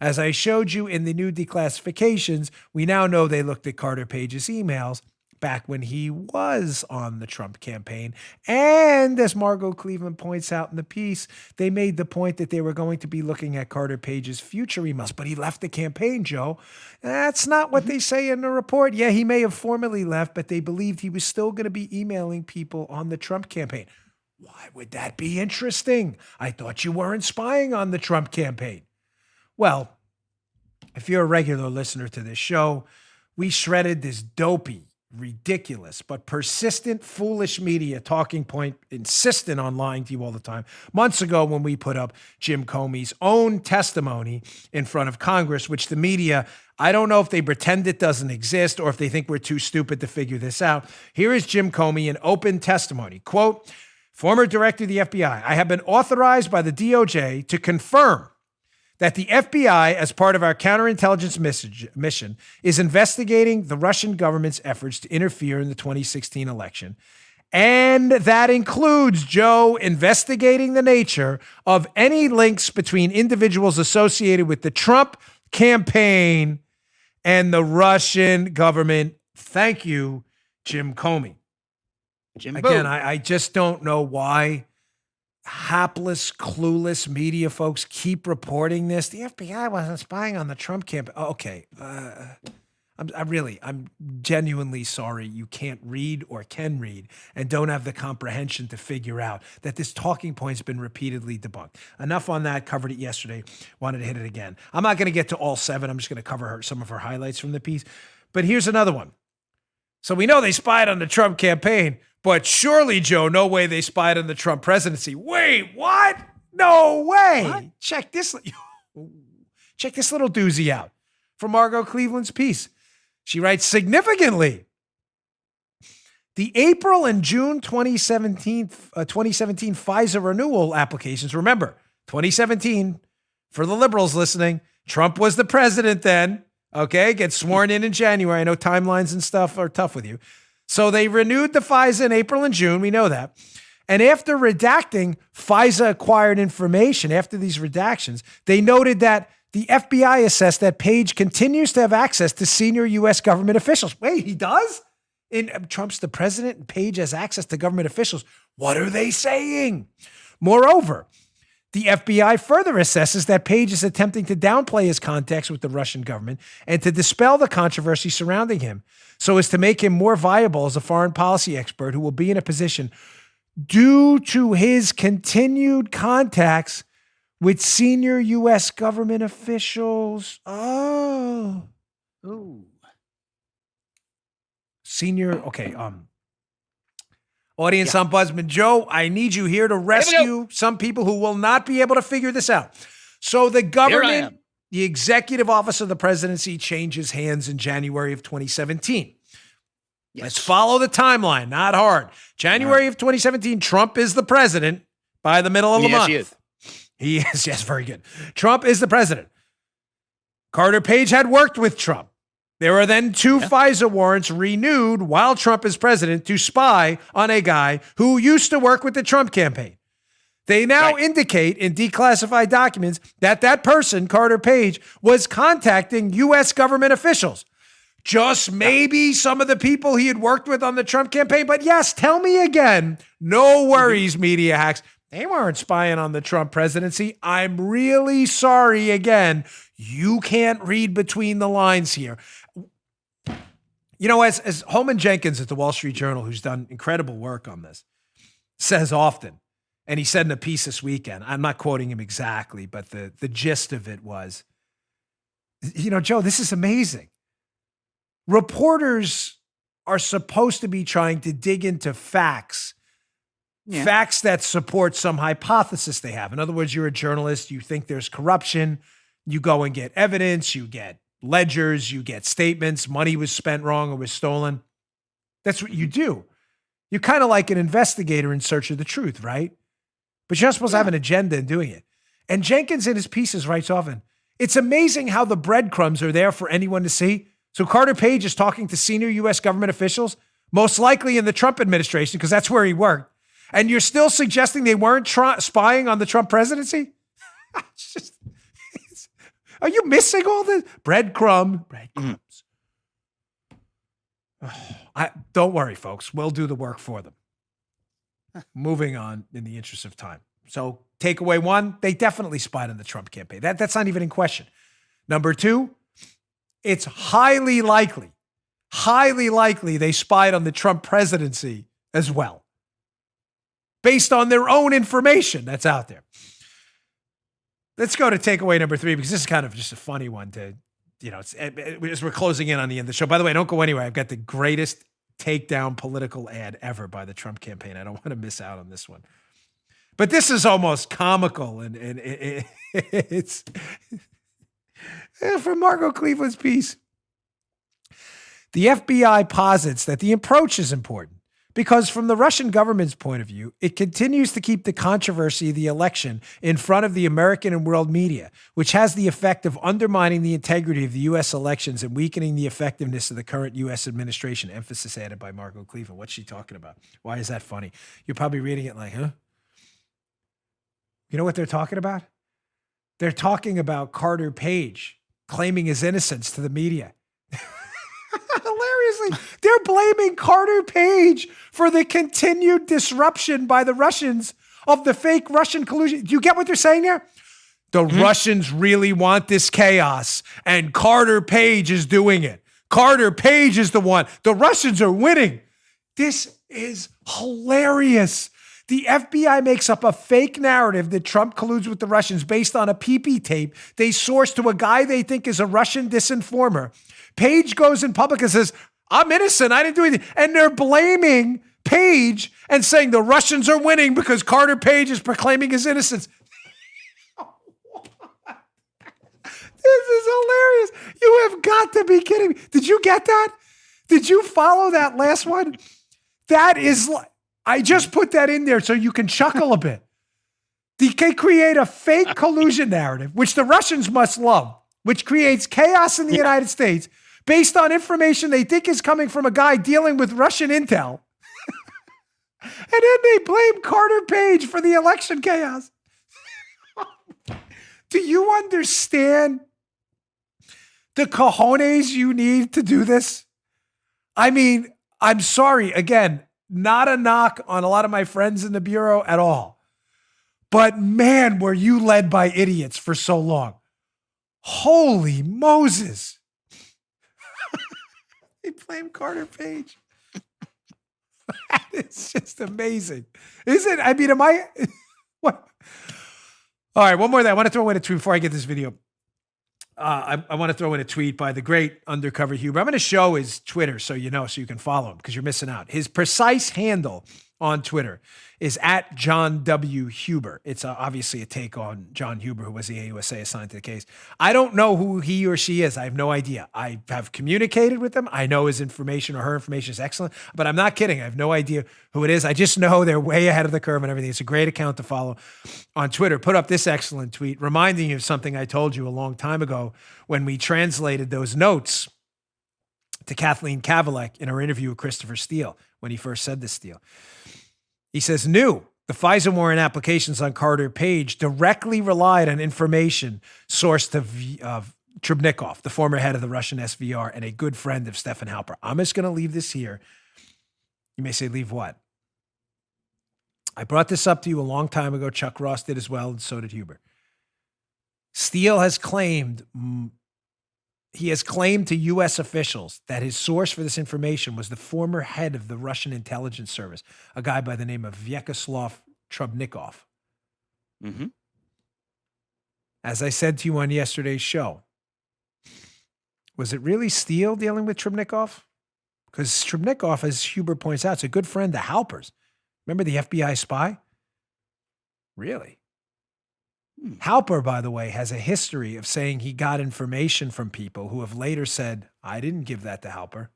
As I showed you in the new declassifications, we now know they looked at Carter Page's emails back when he was on the Trump campaign. And as Margot Cleveland points out in the piece, they made the point that they were going to be looking at Carter Page's future emails, but he left the campaign, Joe. That's not what they say in the report. Yeah, he may have formally left, but they believed he was still going to be emailing people on the Trump campaign. Why would that be interesting? I thought you weren't spying on the Trump campaign. Well, if you're a regular listener to this show, we shredded this dopey, ridiculous, but persistent, foolish media talking point, insistent on lying to you all the time. Months ago, when we put up Jim Comey's own testimony in front of Congress, which the media, I don't know if they pretend it doesn't exist or if they think we're too stupid to figure this out. Here is Jim Comey in open testimony. Quote, former director of the FBI, I have been authorized by the DOJ to confirm that the FBI, as part of our counterintelligence mission, is investigating the Russian government's efforts to interfere in the 2016 election. And that includes, Joe, investigating the nature of any links between individuals associated with the Trump campaign and the Russian government. Thank you, Jim Comey. Again, I just don't know why hapless, clueless media folks keep reporting this. The FBI wasn't spying on the Trump campaign. Okay. I'm genuinely sorry you can't read or can read and don't have the comprehension to figure out that this talking point's been repeatedly debunked. Enough on that. Covered it yesterday. Wanted to hit it again. I'm not going to get to all 7. I'm just going to cover some of her highlights from the piece. But here's another one. So we know they spied on the Trump campaign, but surely, Joe, no way they spied on the Trump presidency. Wait, what? No way. What? Check this little doozy out from Margot Cleveland's piece. She writes, significantly, the April and June 2017 FISA renewal applications, remember, 2017, for the liberals listening, Trump was the president then, okay, gets sworn in January. I know timelines and stuff are tough with you. So they renewed the FISA in April and June. We know that. And after redacting FISA acquired information, after these redactions, they noted that the FBI assessed that Page continues to have access to senior U.S. government officials. Wait, he does? Trump's the president and Page has access to government officials. What are they saying? Moreover, the FBI further assesses that Page is attempting to downplay his contacts with the Russian government and to dispel the controversy surrounding him so as to make him more viable as a foreign policy expert who will be in a position due to his continued contacts with senior U.S. government officials. Oh. Ooh. Audience Ombudsman Joe, I need you here to rescue some people who will not be able to figure this out. So the government, the executive office of the presidency changes hands in January of 2017. Yes. Let's follow the timeline, not hard. January of 2017, Trump is the president by the middle of the month. He is, yes, very good. Trump is the president. Carter Page had worked with Trump. There are then two FISA warrants renewed while Trump is president to spy on a guy who used to work with the Trump campaign. They now indicate in declassified documents that that person, Carter Page, was contacting U.S. government officials. Just maybe some of the people he had worked with on the Trump campaign. But yes, tell me again. No worries, media hacks. They weren't spying on the Trump presidency. I'm really sorry again. You can't read between the lines here. You know, as Holman Jenkins at the Wall Street Journal, who's done incredible work on this, says often, and he said in a piece this weekend, I'm not quoting him exactly, but the gist of it was, you know, Joe, this is amazing. Reporters are supposed to be trying to dig into facts, facts that support some hypothesis they have. In other words, you're a journalist, you think there's corruption, you go and get evidence, you get ledgers, you get statements, money was spent wrong or was stolen. That's what you do. You're kind of like an investigator in search of the truth, right? But you're not supposed to have an agenda in doing it. And Jenkins in his pieces writes often, it's amazing how the breadcrumbs are there for anyone to see. So Carter Page is talking to senior U.S. government officials, most likely in the Trump administration, because that's where he worked. And you're still suggesting they weren't spying on the Trump presidency? Are you missing all this? Breadcrumbs. Don't worry, folks. We'll do the work for them. Moving on in the interest of time. So takeaway one, they definitely spied on the Trump campaign. That's not even in question. Number two, it's highly likely they spied on the Trump presidency as well, based on their own information that's out there. Let's go to takeaway number three, because this is kind of just a funny one to, you know, as we're closing in on the end of the show. By the way, don't go anywhere. I've got the greatest takedown political ad ever by the Trump campaign. I don't want to miss out on this one. But this is almost comical, and it's from Margot Cleveland's piece. The FBI posits that the approach is important because from the Russian government's point of view, it continues to keep the controversy of the election in front of the American and world media, which has the effect of undermining the integrity of the U.S. elections and weakening the effectiveness of the current U.S. administration. Emphasis added by Margot Cleveland. What's she talking about? Why is that funny? You're probably reading it like, huh? You know what they're talking about? They're talking about Carter Page claiming his innocence to the media. Hilariously, they're blaming Carter Page for the continued disruption by the Russians of the fake Russian collusion. Do you get what they're saying there? The Russians really want this chaos, and Carter Page is doing it. Carter Page is the one. The Russians are winning. This is hilarious. The FBI makes up a fake narrative that Trump colludes with the Russians based on a PP tape they sourced to a guy they think is a Russian disinformer. Page goes in public and says, I'm innocent. I didn't do anything. And they're blaming Page and saying the Russians are winning because Carter Page is proclaiming his innocence. This is hilarious. You have got to be kidding me. Did you get that? Did you follow that last one? That is, I just put that in there so you can chuckle a bit. They create a fake collusion narrative, which the Russians must love, which creates chaos in the United States based on information they think is coming from a guy dealing with Russian intel. And then they blame Carter Page for the election chaos. Do you understand the cojones you need to do this? I mean, I'm sorry. Again, not a knock on a lot of my friends in the Bureau at all. But man, were you led by idiots for so long. Holy Moses. They blame Carter Page. It's just amazing. Isn't it? I mean, am I? What? All right, one more thing. I want to throw in a tweet before I get this video. I want to throw in a tweet by the great Undercover Huber. I'm going to show his Twitter so you know, so you can follow him because you're missing out. His precise handle on Twitter is at John W. Huber. It's obviously a take on John Huber, who was the AUSA assigned to the case. I don't know who he or she is. I have no idea. I have communicated with them. I know his information or her information is excellent, but I'm not kidding. I have no idea who it is. I just know they're way ahead of the curve and everything. It's a great account to follow on Twitter. Put up this excellent tweet reminding you of something I told you a long time ago when we translated those notes to Kathleen Kavalek in her interview with Christopher Steele when he first said this deal. He says, the FISA warrant applications on Carter Page directly relied on information sourced to Trubnikov, the former head of the Russian SVR and a good friend of Stefan Halper. I'm just going to leave this here. You may say, leave what? I brought this up to you a long time ago. Chuck Ross did as well, and so did Huber. Steele has claimed... He has claimed to U.S. officials that his source for this information was the former head of the Russian intelligence service, a guy by the name of Vyacheslav Trubnikov. Mm-hmm. As I said to you on yesterday's show, was it really Steele dealing with Trubnikov? Because Trubnikov, as Huber points out, is a good friend to Halper's. Remember the FBI spy? Really? Halper, by the way, has a history of saying he got information from people who have later said, I didn't give that to Halper.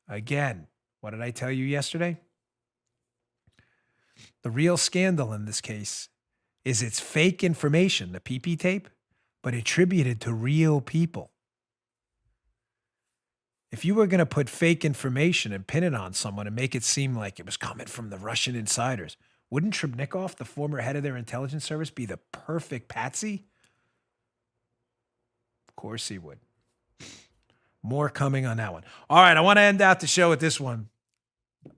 Again, what did I tell you yesterday? The real scandal in this case is it's fake information, the PP tape, but attributed to real people. If you were going to put fake information and pin it on someone and make it seem like it was coming from the Russian insiders, wouldn't Trubnikov, the former head of their intelligence service, be the perfect patsy? Of course he would. More coming on that one. All right, I want to end out the show with this one.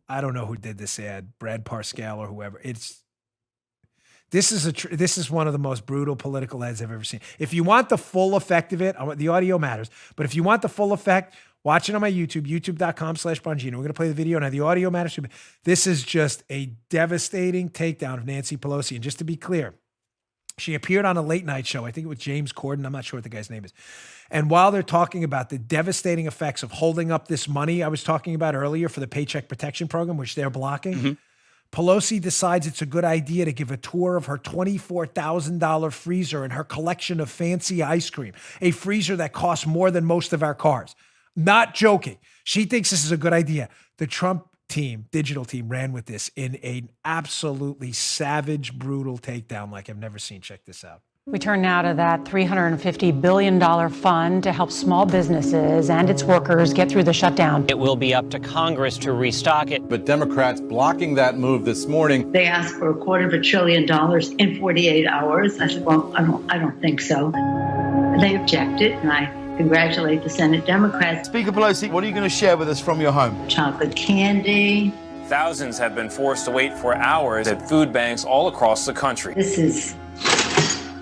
I don't know who did this ad, Brad Parscale or whoever. This is one of the most brutal political ads I've ever seen. If you want the full effect of it, the audio matters, but if you want the full effect, watch it on my YouTube, youtube.com/Bongino. We're going to play the video. Now, the audio matters. This is just a devastating takedown of Nancy Pelosi. And just to be clear, she appeared on a late night show. I think it was James Corden. I'm not sure what the guy's name is. And while they're talking about the devastating effects of holding up this money I was talking about earlier for the Paycheck Protection Program, which they're blocking, Pelosi decides it's a good idea to give a tour of her $24,000 freezer and her collection of fancy ice cream, a freezer that costs more than most of our cars. Not joking. She thinks this is a good idea. The Trump team, digital team, ran with this in an absolutely savage, brutal takedown like I've never seen. Check this out. We turn now to that $350 billion fund to help small businesses and its workers get through the shutdown. It will be up to Congress to restock it. But Democrats blocking that move this morning. They asked for $250 billion in 48 hours. I said, well, I don't think so. They objected, and I congratulate the Senate Democrats. Speaker Pelosi, what are you going to share with us from your home? Chocolate candy. Thousands have been forced to wait for hours at food banks all across the country. This is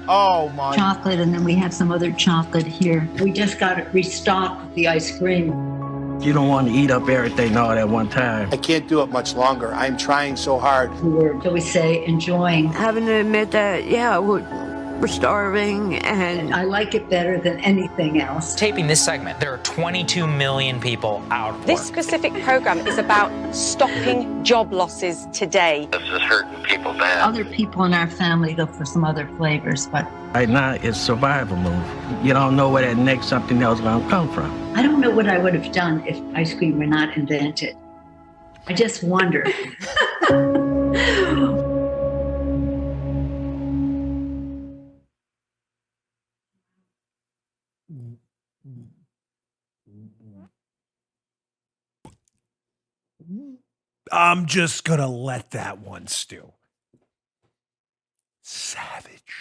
chocolate, and then we have some other chocolate here. We just got it restocked with the ice cream. You don't want to eat up everything all at one time. I can't do it much longer. I'm trying so hard. We were, shall we say, enjoying. Having to admit that, we're starving, and I like it better than anything else. Taping this segment, there are 22 million people out of work. This specific program is about stopping job losses today. This is hurting people bad. Other people in our family go for some other flavors, but right now it's survival move. You don't know where that next something else is going to come from. I don't know what I would have done if ice cream were not invented. I just wonder. I'm just going to let that one stew. Savage.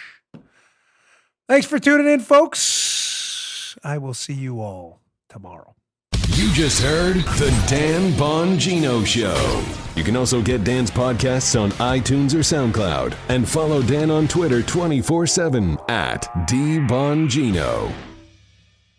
Thanks for tuning in, folks. I will see you all tomorrow. You just heard The Dan Bongino Show. You can also get Dan's podcasts on iTunes or SoundCloud. And follow Dan on Twitter 24/7 at dbongino.